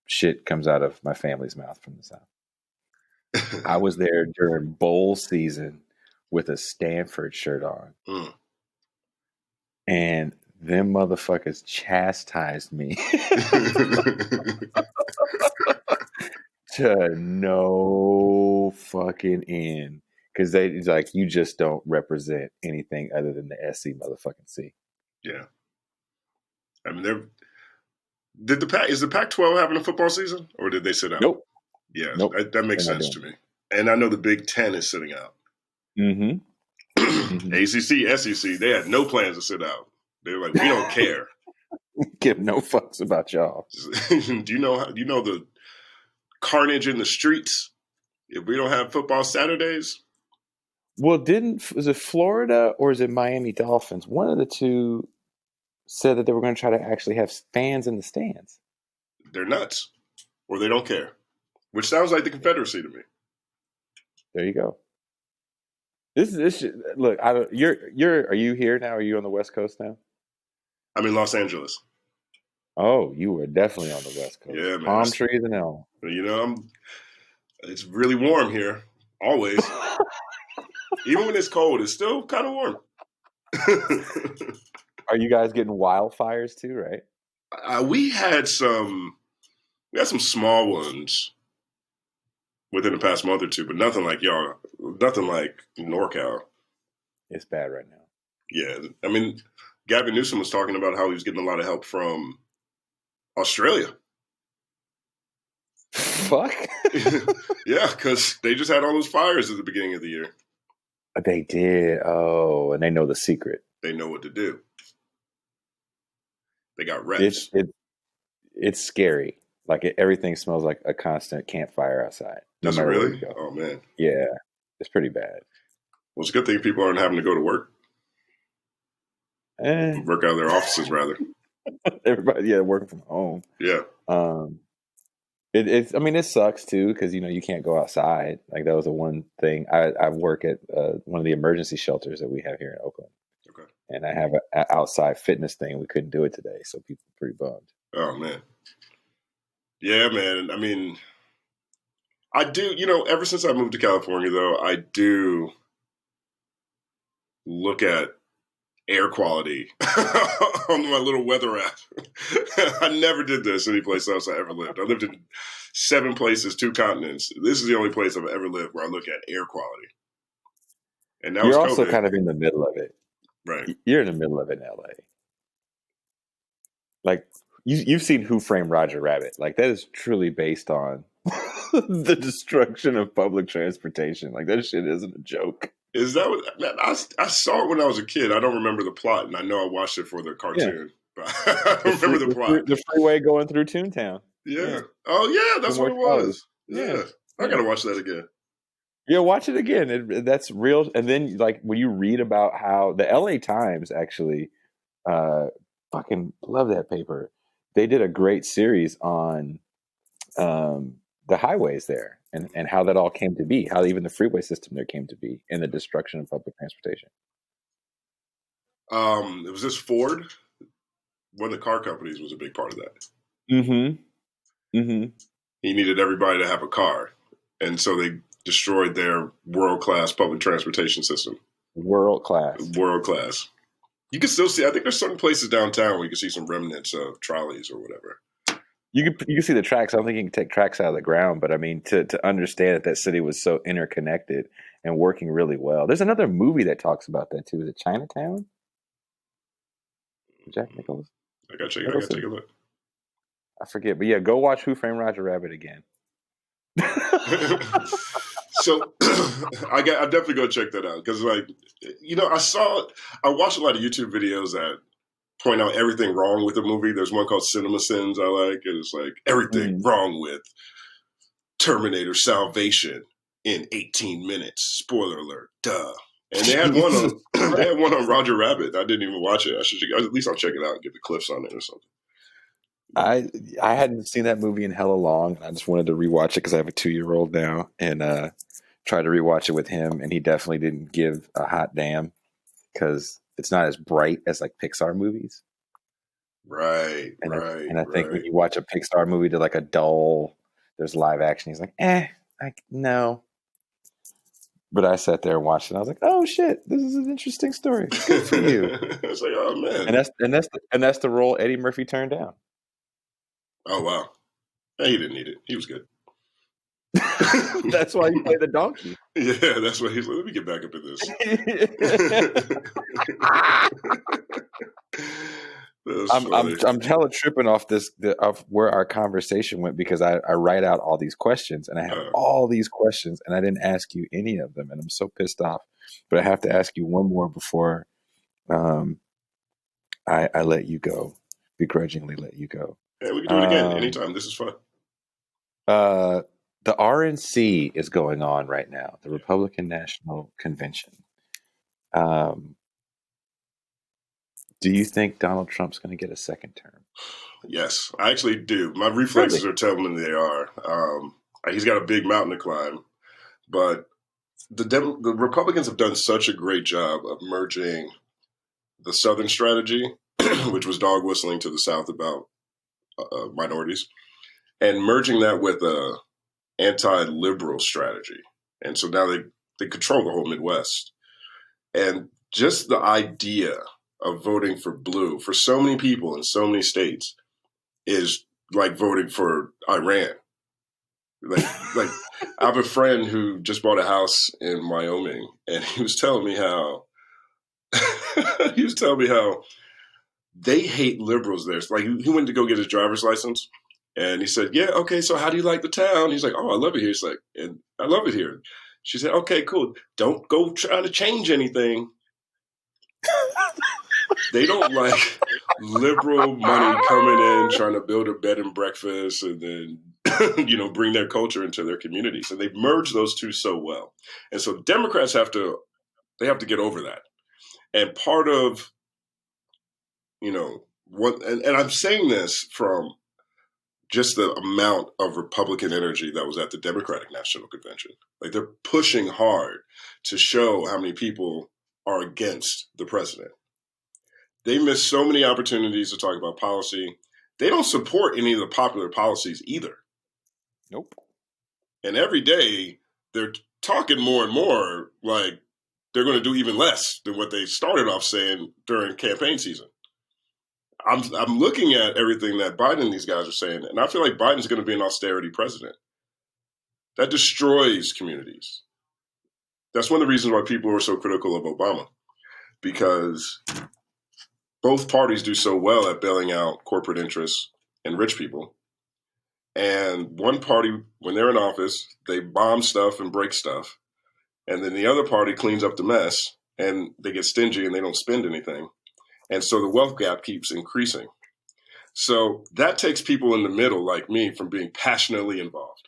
shit comes out of my family's mouth from the South. I was there during bowl season with a Stanford shirt on. And them motherfuckers chastised me to no fucking end. Because they like, you just don't represent anything other than the SC motherfucking C. Yeah. I mean, is the Pac-12 having a football season, or did they sit out? Nope. Yeah, nope. That makes sense to me. And I know the Big Ten is sitting out. ACC, SEC, they had no plans to sit out. They were like, we don't care. Give no fucks about y'all. Do you know the carnage in the streets if we don't have football Saturdays? Well, is it Florida or is it Miami Dolphins? One of the two said that they were going to try to actually have fans in the stands. They're nuts, or they don't care, which sounds like the Confederacy to me. There you go. Look. Are you here now? Are you on the West Coast now? I'm in Los Angeles. Oh, you were definitely on the West Coast. Yeah, man. Palm trees and all. It's really warm here, always. Even when it's cold, it's still kind of warm. Are you guys getting wildfires too, right? We had some small ones within the past month or two, but nothing like y'all. nothing like NorCal. It's bad right now. Yeah, I mean, Gavin Newsom was talking about how he was getting a lot of help from Australia. Fuck. Yeah, because they just had all those fires at the beginning of the year. They did. Oh, and they know the secret. They know what to do. They got reps. It's scary. Like everything smells like a constant campfire outside. Does no it matter really? Where you go. Oh man. Yeah, it's pretty bad. Well, it's a good thing people aren't having to go to work. Work out of their offices, rather. Everybody, working from home. Yeah. I mean, it sucks too because you can't go outside. Like that was the one thing. I work at one of the emergency shelters that we have here in Oakland. Okay. And I have an outside fitness thing. We couldn't do it today, so people are pretty bummed. Oh man. Yeah, man. I mean, I do. Ever since I moved to California, though, I do look at air quality on my little weather app. I never did this any place else I ever lived. I lived in 7 places, 2 continents. This is the only place I've ever lived where I look at air quality. And now You're it's also COVID. kind of in the middle of it. Right. You're in the middle of it in LA. Like you've seen Who Framed Roger Rabbit. Like that is truly based on the destruction of public transportation. Like that shit isn't a joke. Is that what? Man, I saw it when I was a kid. I don't remember the plot, and I know I watched it for the cartoon, but I don't remember the plot. The freeway going through Toontown. Yeah. Oh yeah, that's what it was. Yeah. I gotta watch that again. Yeah, watch it again. That's real. And then, like, when you read about how the LA Times actually, fucking love that paper. They did a great series on the highways there and how that all came to be, how even the freeway system there came to be, and the destruction of public transportation. It was this Ford. One of the car companies was a big part of that. Mm-hmm. Mm-hmm. He needed everybody to have a car, and so they destroyed their world-class public transportation system. World class. You can still see. I think there's certain places downtown where you can see some remnants of trolleys or whatever. You can see the tracks. I don't think you can take tracks out of the ground, but I mean to understand that city was so interconnected and working really well. There's another movie that talks about that too. Is it Chinatown? Jack Nicholson. I gotta take a look. I forget, but yeah, go watch Who Framed Roger Rabbit again. So I definitely go check that out because, like, I watched a lot of YouTube videos that point out everything wrong with the movie. There's one called Cinema Sins I like, and it's like everything wrong with Terminator Salvation in 18 minutes. Spoiler alert, duh. And they had one on Roger Rabbit. I didn't even watch it. At least I'll check it out and get the clips on it or something. I hadn't seen that movie in hella long. I just wanted to rewatch it because I have a 2-year-old now, and tried to rewatch it with him, and he definitely didn't give a hot damn because it's not as bright as like Pixar movies. Right. And I think when you watch a Pixar movie to like a dull, there's live action, he's like, no. But I sat there and watched it. And I was like, "Oh shit, this is an interesting story. Good for you." I was like, "Oh man!" And that's the role Eddie Murphy turned down. Oh wow, he didn't need it. He was good. That's why he played the donkey. Yeah, that's why he's like, let me get back up in this. I'm hella tripping off of where our conversation went because I write out all these questions and I have all these questions and I didn't ask you any of them and I'm so pissed off. But I have to ask you one more before I let you go, begrudgingly let you go. Yeah, we can do it again anytime. This is fun. The RNC is going on right now, the Republican National Convention. Do you think Donald Trump's going to get a second term? Yes, I actually do. My reflexes are telling me they are. He's got a big mountain to climb, but the Republicans have done such a great job of merging the Southern strategy, which was dog whistling to the South about minorities, and merging that with a anti-liberal strategy. And so now they control the whole Midwest. And just the idea of voting for blue for so many people in so many states is like voting for Iran. Like I have a friend who just bought a house in Wyoming, and he was telling me how they hate liberals there. Like he went to go get his driver's license, and he said, "Yeah, okay. So how do you like the town?" He's like, "Oh, I love it here." He's like, "And I love it here." She said, "Okay, cool. Don't go trying to change anything." They don't like liberal money coming in trying to build a bed and breakfast and then bring their culture into their communities. And they've merged those two so well. And so Democrats have to get over that. And part of what and I'm saying this from just the amount of Republican energy that was at the Democratic National Convention. Like they're pushing hard to show how many people are against the president. They miss so many opportunities to talk about policy. They don't support any of the popular policies either. Nope. And every day they're talking more and more like they're going to do even less than what they started off saying during campaign season. I'm looking at everything that Biden and these guys are saying, and I feel like Biden's going to be an austerity president. That destroys communities. That's one of the reasons why people are so critical of Obama, because both parties do so well at bailing out corporate interests and rich people. And one party, when they're in office, they bomb stuff and break stuff. And then the other party cleans up the mess and they get stingy and they don't spend anything. And so the wealth gap keeps increasing. So that takes people in the middle like me from being passionately involved.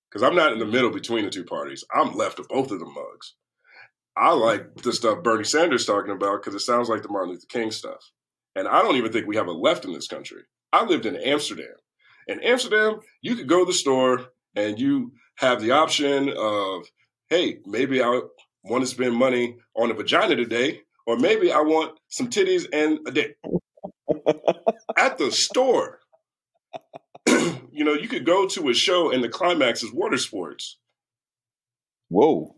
Because I'm not in the middle between the two parties. I'm left of both of them mugs. I like the stuff Bernie Sanders talking about because it sounds like the Martin Luther King stuff. And I don't even think we have a left in this country. I lived in Amsterdam. In Amsterdam, you could go to the store and you have the option of, hey, maybe I want to spend money on a vagina today, or maybe I want some titties and a dick. At the store. You could go to a show and the climax is water sports. Whoa.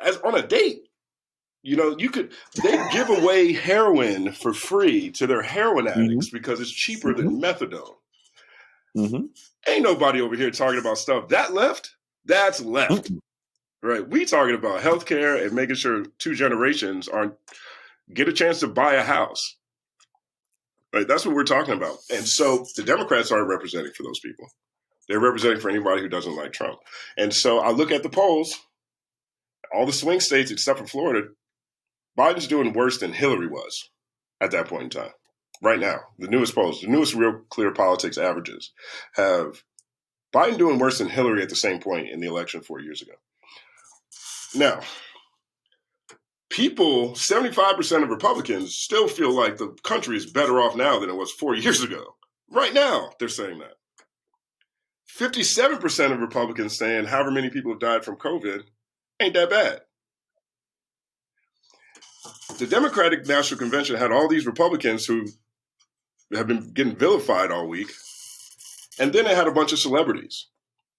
As on a date. They give away heroin for free to their heroin addicts because it's cheaper than methadone. Mm-hmm. Ain't nobody over here talking about stuff that left. That's left. Right? We talking about healthcare and making sure two generations get a chance to buy a house. Right? That's what we're talking about. And so the Democrats aren't representing for those people. They're representing for anybody who doesn't like Trump. And so I look at the polls, all the swing states except for Florida, Biden's doing worse than Hillary was at that point in time. Right now, the newest polls, the newest Real Clear Politics averages have Biden doing worse than Hillary at the same point in the election 4 years ago. Now, 75% of Republicans still feel like the country is better off now than it was 4 years ago. Right now, they're saying that. 57% of Republicans saying however many people have died from COVID ain't that bad. The Democratic National Convention had all these Republicans who have been getting vilified all week. And then it had a bunch of celebrities,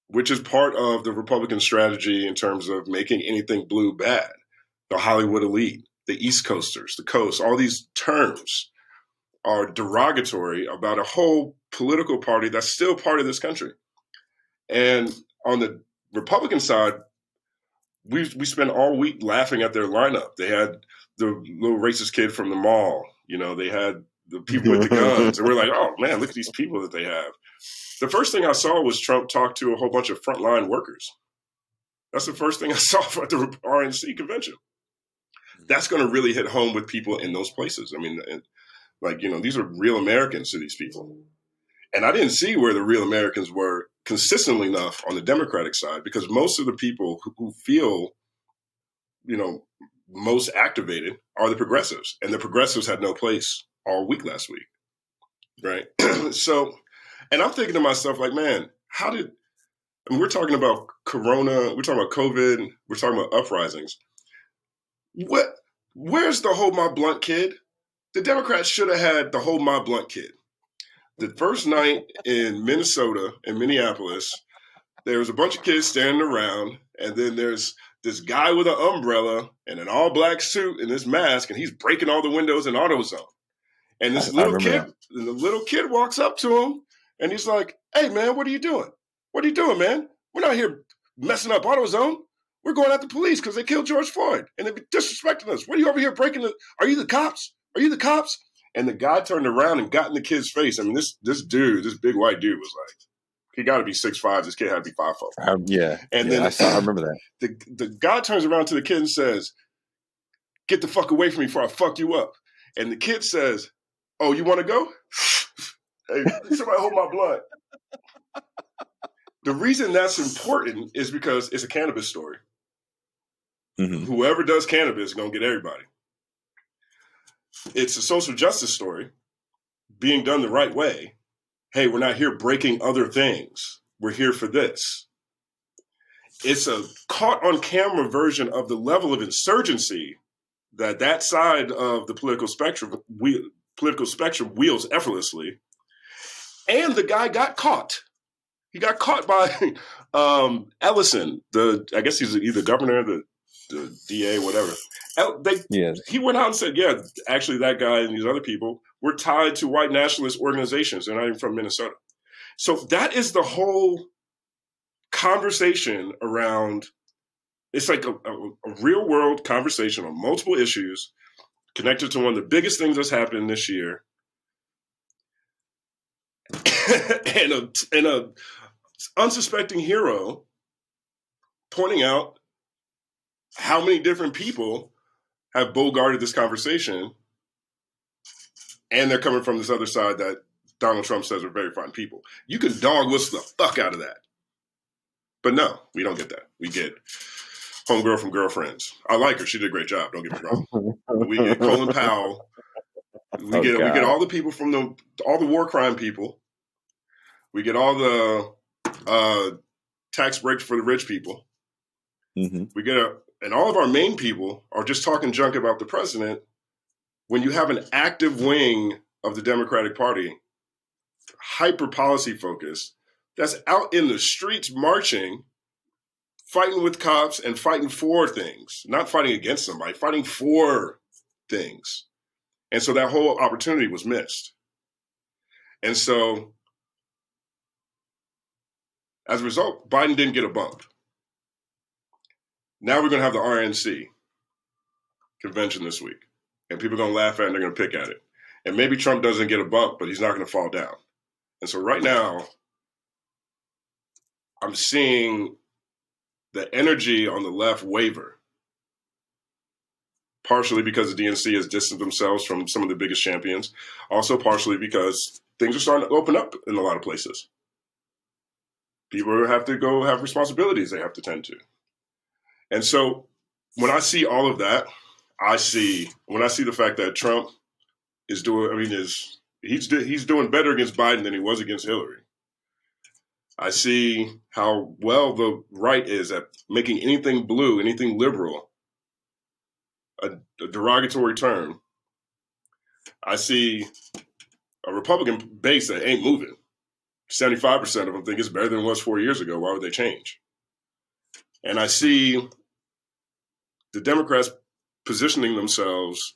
which is part of the Republican strategy in terms of making anything blue bad. The Hollywood elite, the East Coasters, the Coast, all these terms are derogatory about a whole political party that's still part of this country. And on the Republican side, we spent all week laughing at their lineup. They had the little racist kid from the mall. They had the people with the guns. And we're like, oh, man, look at these people that they have. The first thing I saw was Trump talk to a whole bunch of frontline workers. That's the first thing I saw at the RNC convention. That's going to really hit home with people in those places. I mean, these are real Americans to these people. And I didn't see where the real Americans were consistently enough on the Democratic side, because most of the people who feel, most activated are the progressives. And the progressives had no place all week last week. Right. So, and I'm thinking to myself, like, man, we're talking about Corona, we're talking about COVID, we're talking about uprisings. Where's the Hold My Blunt kid? The Democrats should have had the Hold My Blunt kid. The first night in Minnesota, in Minneapolis, there was a bunch of kids standing around, and then there's this guy with an umbrella and an all-black suit and this mask, and he's breaking all the windows in AutoZone. And this little kid walks up to him, and he's like, "Hey, man, what are you doing? What are you doing, man? We're not here messing up AutoZone. We're going after the police because they killed George Floyd and they're disrespecting us. What are you over here breaking the? Are you the cops? Are you the cops? And the guy turned around and got in the kid's face. I mean, this dude, this big white dude, was like, he got to be 6'5". This kid had to be 5'4". Then I remember that. The guy turns around to the kid and says, "Get the fuck away from me before I fuck you up." And the kid says, "Oh, you want to go? Hey, somebody hold my blood." The reason that's important is because it's a cannabis story. Mm-hmm. Whoever does cannabis is going to get everybody. It's a social justice story being done the right way. Hey, we're not here breaking other things. We're here for this. It's a caught on camera version of the level of insurgency that side of the political spectrum wields effortlessly. And the guy got caught. He got caught by Ellison. I guess he's either governor, the DA, whatever. He went out and said, yeah, actually that guy and these other people were tied to white nationalist organizations. They're not even from Minnesota. So that is the whole conversation around, it's like a real world conversation on multiple issues connected to one of the biggest things that's happened this year. and a unsuspecting hero pointing out how many different people have bogarted this conversation, and they're coming from this other side that Donald Trump says are very fine people. You can dog whistle the fuck out of that. But no, we don't get that. We get homegirl from Girlfriends. I like her. She did a great job. Don't get me wrong. We get Colin Powell. We get all the people from all the war crime people. We get all the tax breaks for the rich people. Mm-hmm. We get and all of our main people are just talking junk about the president when you have an active wing of the Democratic Party, hyper policy focused, that's out in the streets marching, fighting with cops and fighting for things, not fighting against somebody, fighting for things. And so that whole opportunity was missed. And so as a result, Biden didn't get a bump. Now we're going to have the RNC convention this week. And people are going to laugh at it and they're going to pick at it. And maybe Trump doesn't get a bump, but he's not going to fall down. And so right now, I'm seeing the energy on the left waver. Partially because the DNC has distanced themselves from some of the biggest champions. Also partially because things are starting to open up in a lot of places. People have to go have responsibilities they have to tend to. And so when I see all of that, when I see the fact that Trump is doing, he's doing better against Biden than he was against Hillary. I see how well the right is at making anything blue, anything liberal, a derogatory term. I see a Republican base that ain't moving. 75% of them think it's better than it was 4 years ago. Why would they change? And I see the Democrats positioning themselves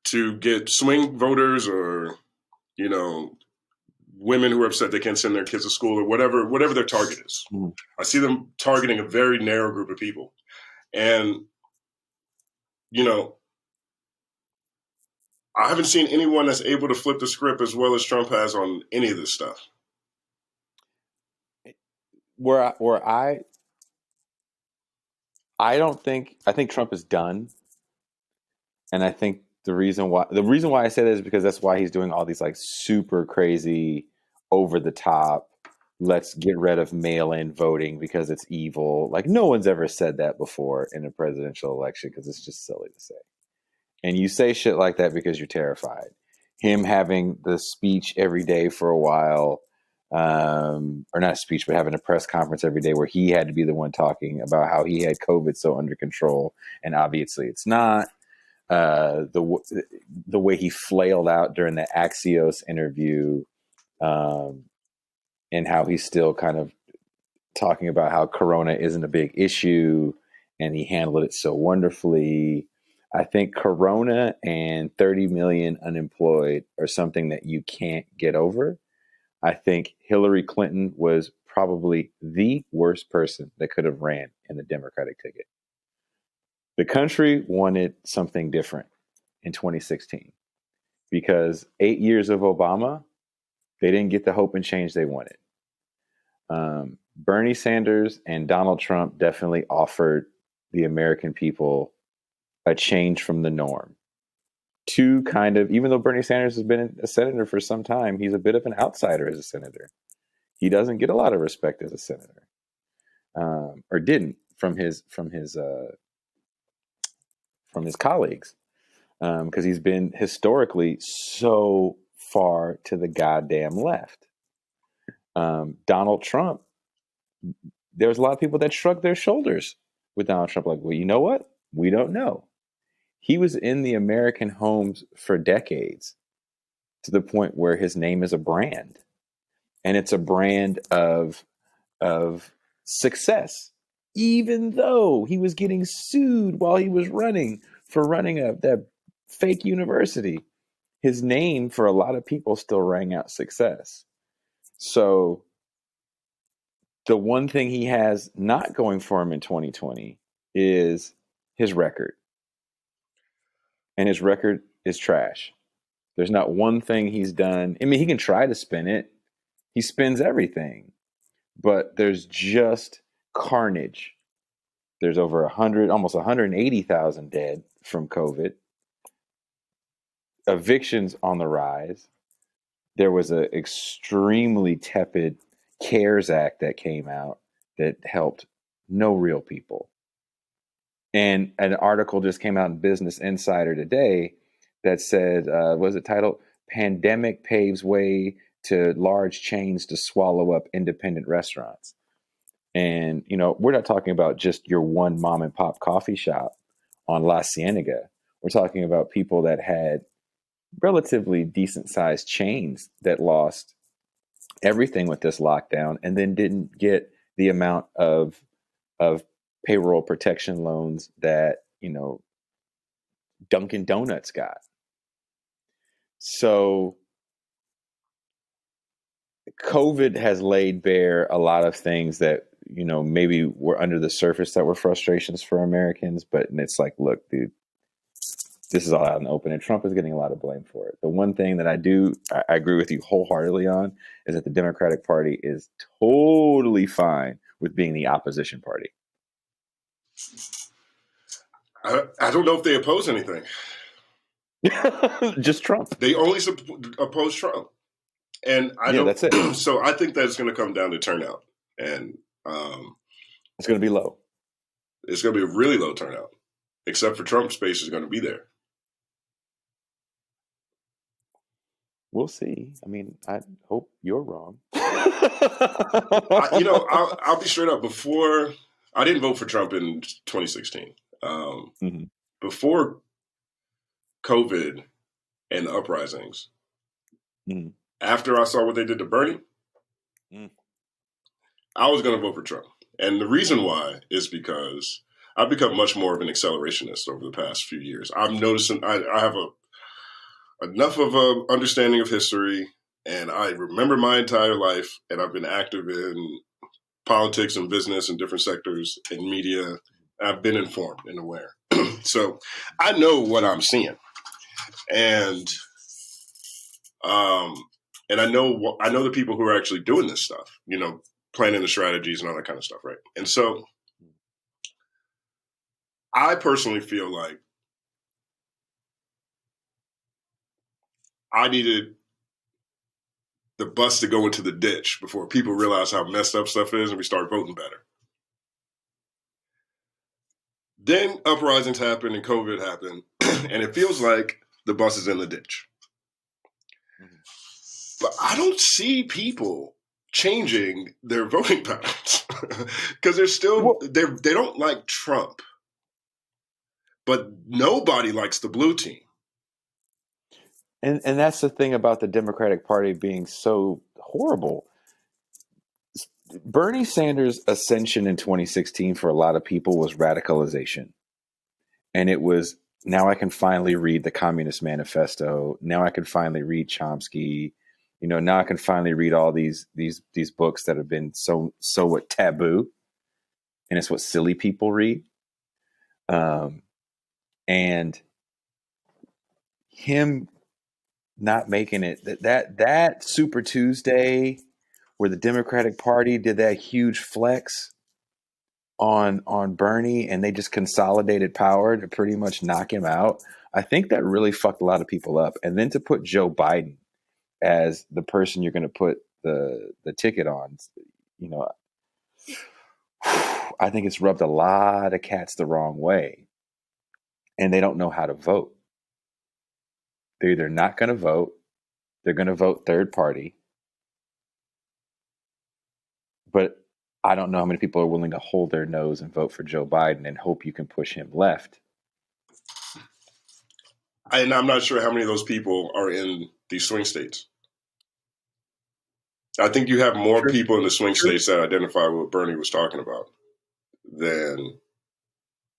to get swing voters or, women who are upset they can't send their kids to school or whatever their target is. Mm. I see them targeting a very narrow group of people. And, I haven't seen anyone that's able to flip the script as well as Trump has on any of this stuff. I think Trump is done. And I think the reason why I say that is because that's why he's doing all these like super crazy, over the top, let's get rid of mail-in voting because it's evil. Like no one's ever said that before in a presidential election because it's just silly to say. And you say shit like that because you're terrified. Him having the speech every day for a while, or not a speech, but having a press conference every day where he had to be the one talking about how he had COVID so under control. And obviously it's not. The way he flailed out during the Axios interview, and how he's still kind of talking about how Corona isn't a big issue and he handled it so wonderfully. I think Corona and 30 million unemployed are something that you can't get over. I think Hillary Clinton was probably the worst person that could have ran in the Democratic ticket. The country wanted something different in 2016 because 8 years of Obama, they didn't get the hope and change they wanted. Bernie Sanders and Donald Trump definitely offered the American people a change from the norm. To kind of, even though Bernie Sanders has been a senator for some time, he's a bit of an outsider as a senator. He doesn't get a lot of respect as a senator, or didn't from his colleagues, because he's been historically so far to the goddamn left. Donald Trump, there's a lot of people that shrugged their shoulders with Donald Trump, like, well, you know what? We don't know. He was in the American homes for decades to the point where his name is a brand. And it's a brand of success, even though he was getting sued while he was running that fake university. His name for a lot of people still rang out success. So the one thing he has not going for him in 2020 is his record. And his record is trash. There's not one thing he's done. I mean, he can try to spin it. He spins everything. But there's just carnage. There's over almost 180,000 dead from COVID. Evictions on the rise. There was an extremely tepid CARES Act that came out that helped no real people. And an article just came out in Business Insider today that said, was it titled, Pandemic Paves Way to Large Chains to Swallow Up Independent Restaurants. And, you know, we're not talking about just your one mom and pop coffee shop on La Cienega. We're talking about people that had relatively decent sized chains that lost everything with this lockdown and then didn't get the amount of payroll protection loans that, you know, Dunkin' Donuts got. So COVID has laid bare a lot of things that, you know, maybe were under the surface that were frustrations for Americans, but it's like, look, dude, this is all out in the open, and Trump is getting a lot of blame for it. The one thing that I agree with you wholeheartedly on is that the Democratic Party is totally fine with being the opposition party. I don't know if they oppose anything. Just Trump. They only oppose Trump. And that's it. So I think that's going to come down to turnout. And it's going to be low. It's going to be a really low turnout, except for Trump's base is going to be there. We'll see. I mean, I hope you're wrong. I'll be straight up. Before, I didn't vote for Trump in 2016. Before COVID and the uprisings, after I saw what they did to Bernie, I was going to vote for Trump. And the reason why is because I've become much more of an accelerationist over the past few years. I'm noticing I have enough of an understanding of history, and I remember my entire life, and I've been active in politics and business and different sectors and media. I've been informed and aware. So I know what I'm seeing. And I know the people who are actually doing this stuff, you know, planning the strategies and all that kind of stuff, right? And so I personally feel like I needed the bus to go into the ditch before people realize how messed up stuff is and we start voting better. Then uprisings happened and COVID happened, and it feels like the bus is in the ditch. But I don't see people changing their voting patterns because they're still they don't like Trump, but nobody likes the blue team. And that's the thing about the Democratic Party being so horrible. Bernie Sanders' ascension in 2016 for a lot of people was radicalization. And it was, now I can finally read the Communist Manifesto. Now I can finally read Chomsky. Now I can finally read all these books that have been so what taboo, and it's what silly people read. And him not making it that Super Tuesday where the Democratic Party did that huge flex on Bernie, and they just consolidated power to pretty much knock him out. I think that really fucked a lot of people up. And then to put Joe Biden as the person you're going to put the ticket on, I think it's rubbed a lot of cats the wrong way, and they don't know how to vote. They're either not going to vote, they're going to vote third party, but I don't know how many people are willing to hold their nose and vote for Joe Biden and hope you can push him left. And I'm not sure how many of those people are in these swing states. I think you have more people in the swing states that identify with what Bernie was talking about than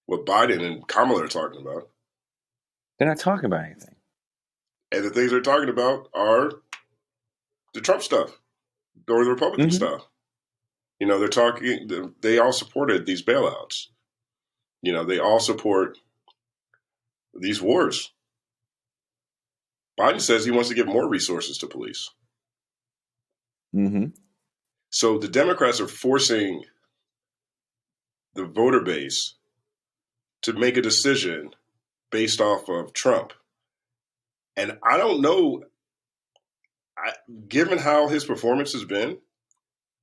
what Biden and Kamala are talking about. They're not talking about anything. And the things they're talking about are the Trump stuff or the Republican stuff. They're talking, they all supported these bailouts. They all support these wars. Biden says he wants to give more resources to police. So the Democrats are forcing the voter base to make a decision based off of Trump. And I don't know, given how his performance has been,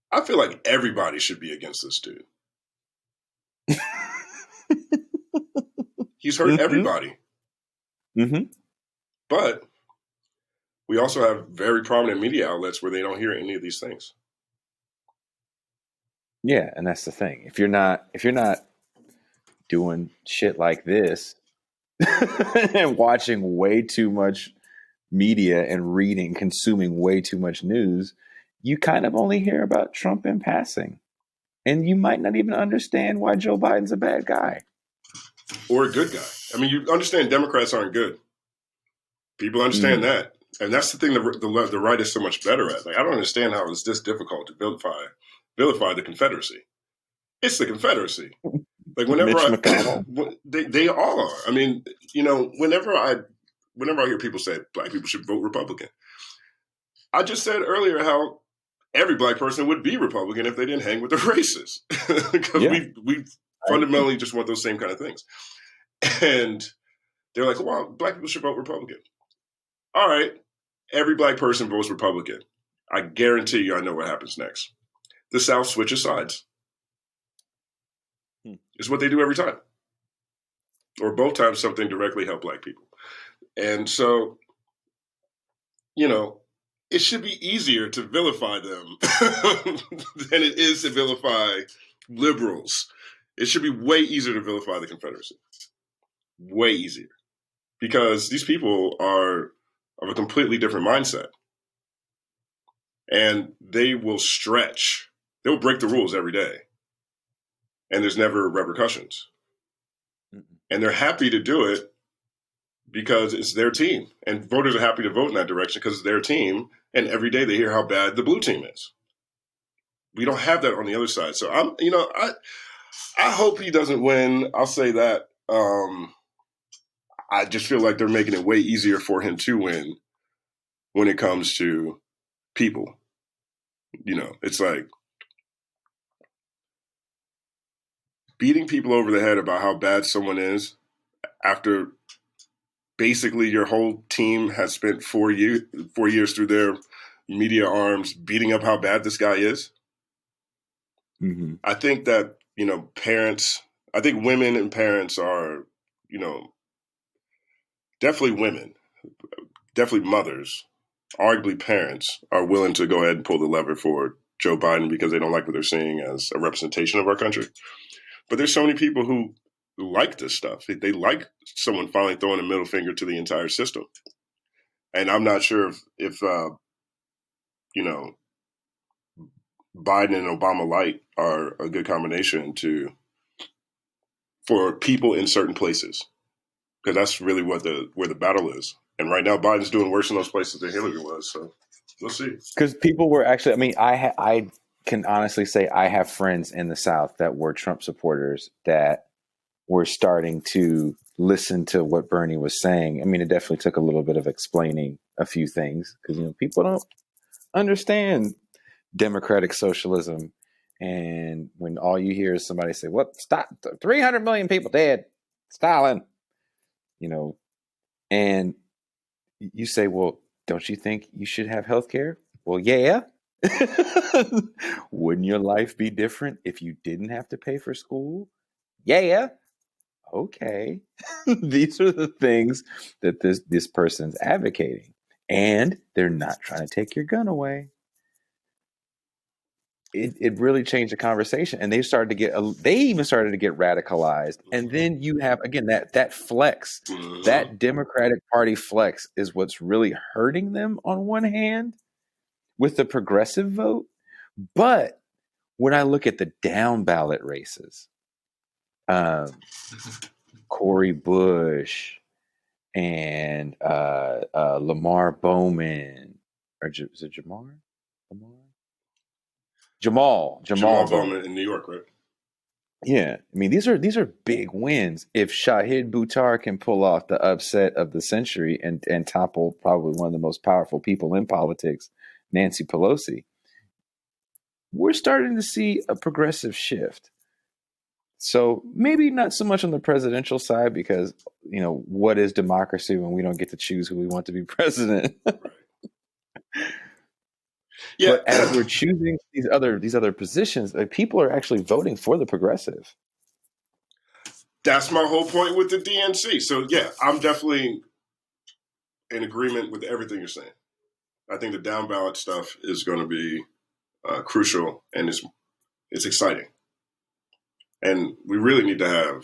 I feel like everybody should be against this dude. He's hurt everybody. But we also have very prominent media outlets where they don't hear any of these things. Yeah, and that's the thing. If you're not doing shit like this and watching way too much media and consuming way too much news, you kind of only hear about Trump in passing. And you might not even understand why Joe Biden's a bad guy. Or a good guy. I mean, you understand Democrats aren't good. People understand that. And that's the thing the right is so much better at. Like, I don't understand how it's this difficult to vilify the Confederacy. It's the Confederacy. Like, whenever they all are. I mean, whenever I hear people say black people should vote Republican, I just said earlier how every black person would be Republican if they didn't hang with the racists. Because we fundamentally just want those same kind of things. And they're like, well, black people should vote Republican. All right. Every black person votes Republican. I guarantee you I know what happens next. The South switches sides. It's what they do every time. Or both times something directly helped black people. And so, it should be easier to vilify them than it is to vilify liberals. It should be way easier to vilify the Confederacy. Way easier. Because these people are of a completely different mindset. And they will stretch. They'll break the rules every day. And there's never repercussions. And they're happy to do it because it's their team. And voters are happy to vote in that direction because it's their team. And every day they hear how bad the blue team is. We don't have that on the other side. So I hope he doesn't win. I'll say that. I just feel like they're making it way easier for him to win when it comes to people. It's like beating people over the head about how bad someone is after basically your whole team has spent 4 years through their media arms beating up how bad this guy is. I think that, parents, I think women and parents are, definitely women, definitely mothers, arguably parents are willing to go ahead and pull the lever for Joe Biden because they don't like what they're seeing as a representation of our country. But there's so many people who like this stuff. They like someone finally throwing a middle finger to the entire system. And I'm not sure if Biden and Obama light are a good combination for people in certain places. Because that's really where the battle is. And right now, Biden's doing worse in those places than Hillary was. So We'll see. Because people were actually, I mean, I can honestly say I have friends in the South that were Trump supporters that were starting to listen to what Bernie was saying. I mean, it definitely took a little bit of explaining a few things because, people don't understand democratic socialism. And when all you hear is somebody say, what, stop, 300 million people dead, Stalin, and you say, well, don't you think you should have health care? Well, yeah. Wouldn't your life be different if you didn't have to pay for school? Yeah. Okay. These are the things that this person's advocating. And they're not trying to take your gun away. It really changed the conversation, and they even started to get radicalized. And then you have again that flex, that Democratic Party flex is what's really hurting them on one hand with the progressive vote. But when I look at the down ballot races, Cory Bush and Lamar Bowman, or is it Jamar? Jamal Bowman in New York, right? Yeah, I mean these are big wins. If Shahid Buttar can pull off the upset of the century and topple probably one of the most powerful people in politics, Nancy Pelosi, we're starting to see a progressive shift. So maybe not so much on the presidential side because what is democracy when we don't get to choose who we want to be president? Yeah. But as we're choosing these other positions, people are actually voting for the progressive. That's my whole point with the DNC. So yeah, I'm definitely in agreement with everything you're saying. I think the down ballot stuff is going to be crucial, and it's exciting. And we really need to have.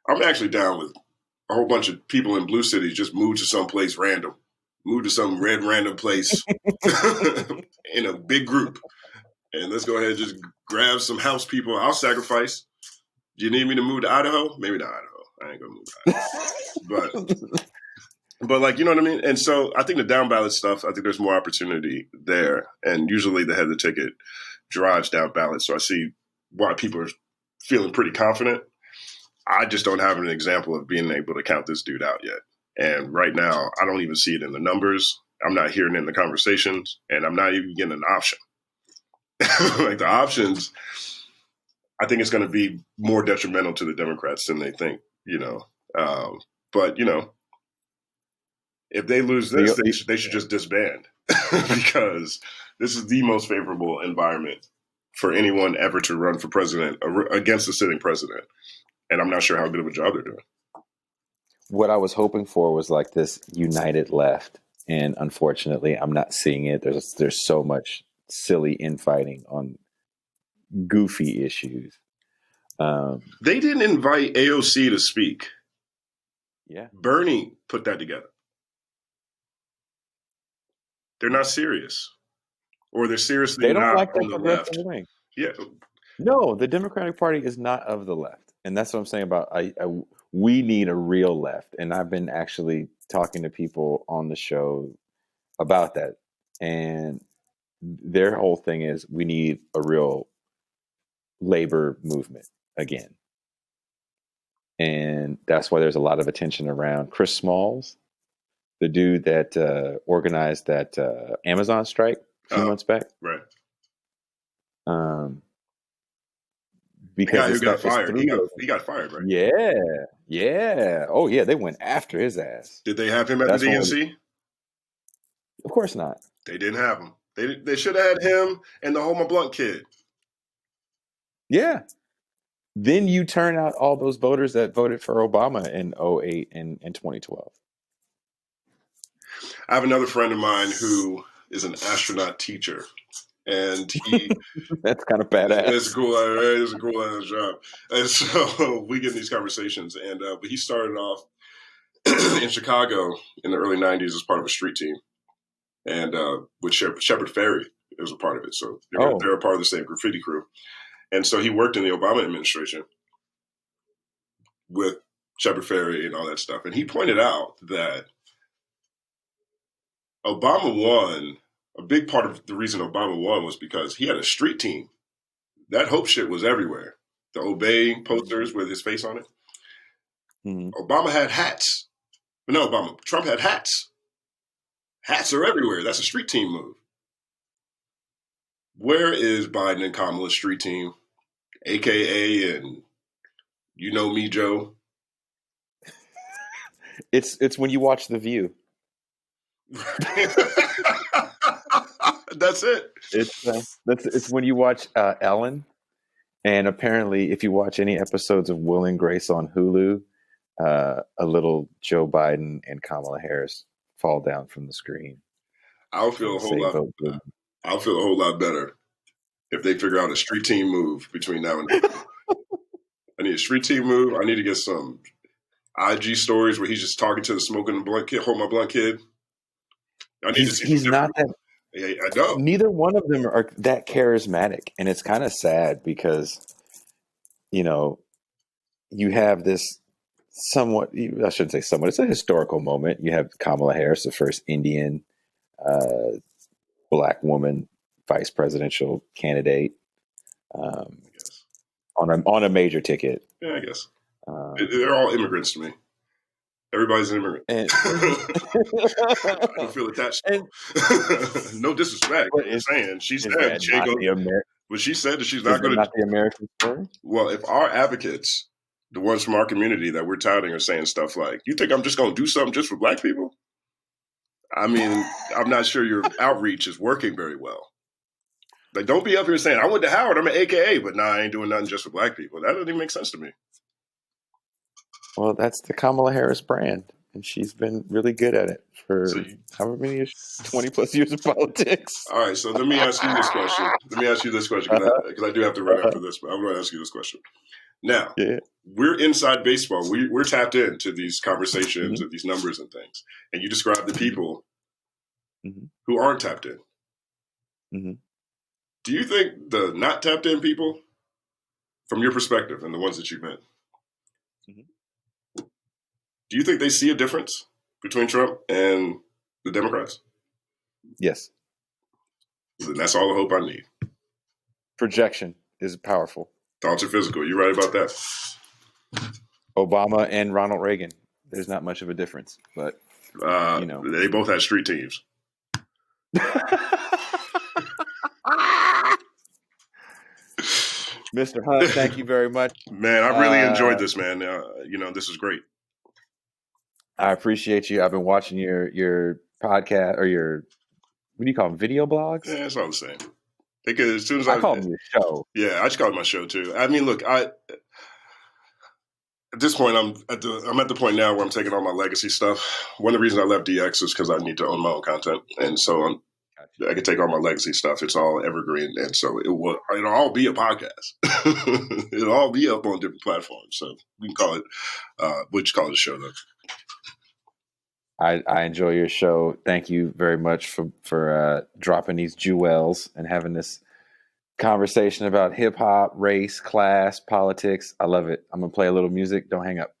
I'm actually down with a whole bunch of people in blue cities just move to some place random, move to some red random place in a big group, and let's go ahead and just grab some house people. I'll sacrifice. Do you need me to move to Idaho? Maybe not Idaho. I ain't gonna move to Idaho. But like, you know what I mean? And so I think the down ballot stuff, I think there's more opportunity there. And usually the head of the ticket drives down ballot. So I see why people are feeling pretty confident. I just don't have an example of being able to count this dude out yet. And right now, I don't even see it in the numbers. I'm not hearing it in the conversations, and I'm not even getting an option. Like the options, I think it's going to be more detrimental to the Democrats than they think, but, if they lose this, they should just disband because this is the most favorable environment for anyone ever to run for president against the sitting president. And I'm not sure how good of a job they're doing. What I was hoping for was like this united left. And unfortunately, I'm not seeing it. There's so much silly infighting on goofy issues. They didn't invite AOC to speak. Yeah. Bernie put that together. They're not serious. Or they're seriously they don't not like on the left. Wing. Yeah. No, the Democratic Party is not of the left. And that's what I'm saying about we need a real left. And I've been actually talking to people on the show about that. And their whole thing is we need a real labor movement again. And that's why there's a lot of attention around Chris Smalls, the dude that organized that Amazon strike a few months back. Right. Because the guy who got fired. He got fired, right? Yeah. Oh, yeah. They went after his ass. Did they have him at the DNC? Of course not. They didn't have him. They should have had him and the Homa Blunt kid. Yeah. Then you turn out all those voters that voted for Obama in 2008 and 2012. I have another friend of mine who is an astronaut teacher. And he that's kind of badass. It's a cool ass job. And so we get in these conversations, and but he started off in Chicago in the early '90s as part of a street team, and with Shepard Fairey was a part of it. So they're a part of the same graffiti crew, and so he worked in the Obama administration with Shepard Fairey and all that stuff. And he pointed out that Obama won a big part of the reason Obama won was because he had a street team. That hope shit was everywhere. The Obey posters with his face on it. Obama had hats. No, Trump had hats. Hats are everywhere. That's a street team move. Where is Biden and Kamala's street team? AKA and You Know Me, Joe. It's when you watch The View. That's it. It's when you watch Ellen, and apparently, if you watch any episodes of Will and Grace on Hulu, a little Joe Biden and Kamala Harris fall down from the screen. I'll feel a whole lot better if they figure out a street team move between now and then. I need a street team move. I need to get some IG stories where he's just talking to the smoking blunt kid, hold my blunt kid. He's not that. I know. Neither one of them are that charismatic, and it's kind of sad because, you have this somewhat, I shouldn't say somewhat, it's a historical moment. You have Kamala Harris, the first Indian Black woman vice presidential candidate on a major ticket. Yeah, I guess. They're all immigrants to me. Everybody's an immigrant. I don't feel attached. No disrespect. I'm saying she said she said that she's not going to. Not the American story. Well, if our advocates, the ones from our community that we're touting, are saying stuff like, "You think I'm just going to do something just for Black people?" I mean, I'm not sure your outreach is working very well. Like, don't be up here saying, "I went to Howard. I'm an AKA," but I ain't doing nothing just for Black people. That doesn't even make sense to me. Well, that's the Kamala Harris brand, and she's been really good at it for however many years, 20 plus years of politics. All right, so let me ask you this question. Because I do have to run after this, but I'm going to ask you this question. Now, we're inside baseball. We're tapped into these conversations and these numbers and things, and you describe the people who aren't tapped in. Do you think the not tapped in people, from your perspective and the ones that you've met, do you think they see a difference between Trump and the Democrats? Yes. Then that's all the hope I need. Projection is powerful. Thoughts are physical. You're right about that. Obama and Ronald Reagan. There's not much of a difference, but they both had street teams. Mr. Hunt, thank you very much. Man, I really enjoyed this, man. This is great. I appreciate you. I've been watching your podcast or your, what do you call them, video blogs? Yeah, it's all the same. Because as soon as I call them your show. Yeah, I just call it my show too. I mean, look, at this point, I'm at the point now where I'm taking all my legacy stuff. One of the reasons I left DX is because I need to own my own content, and so I can take all my legacy stuff. It's all evergreen, and so it'll all be a podcast. It'll all be up on different platforms. So we can call it, what you call it, a show though. I enjoy your show. Thank you very much for dropping these jewels and having this conversation about hip hop, race, class, politics. I love it. I'm going to play a little music. Don't hang up.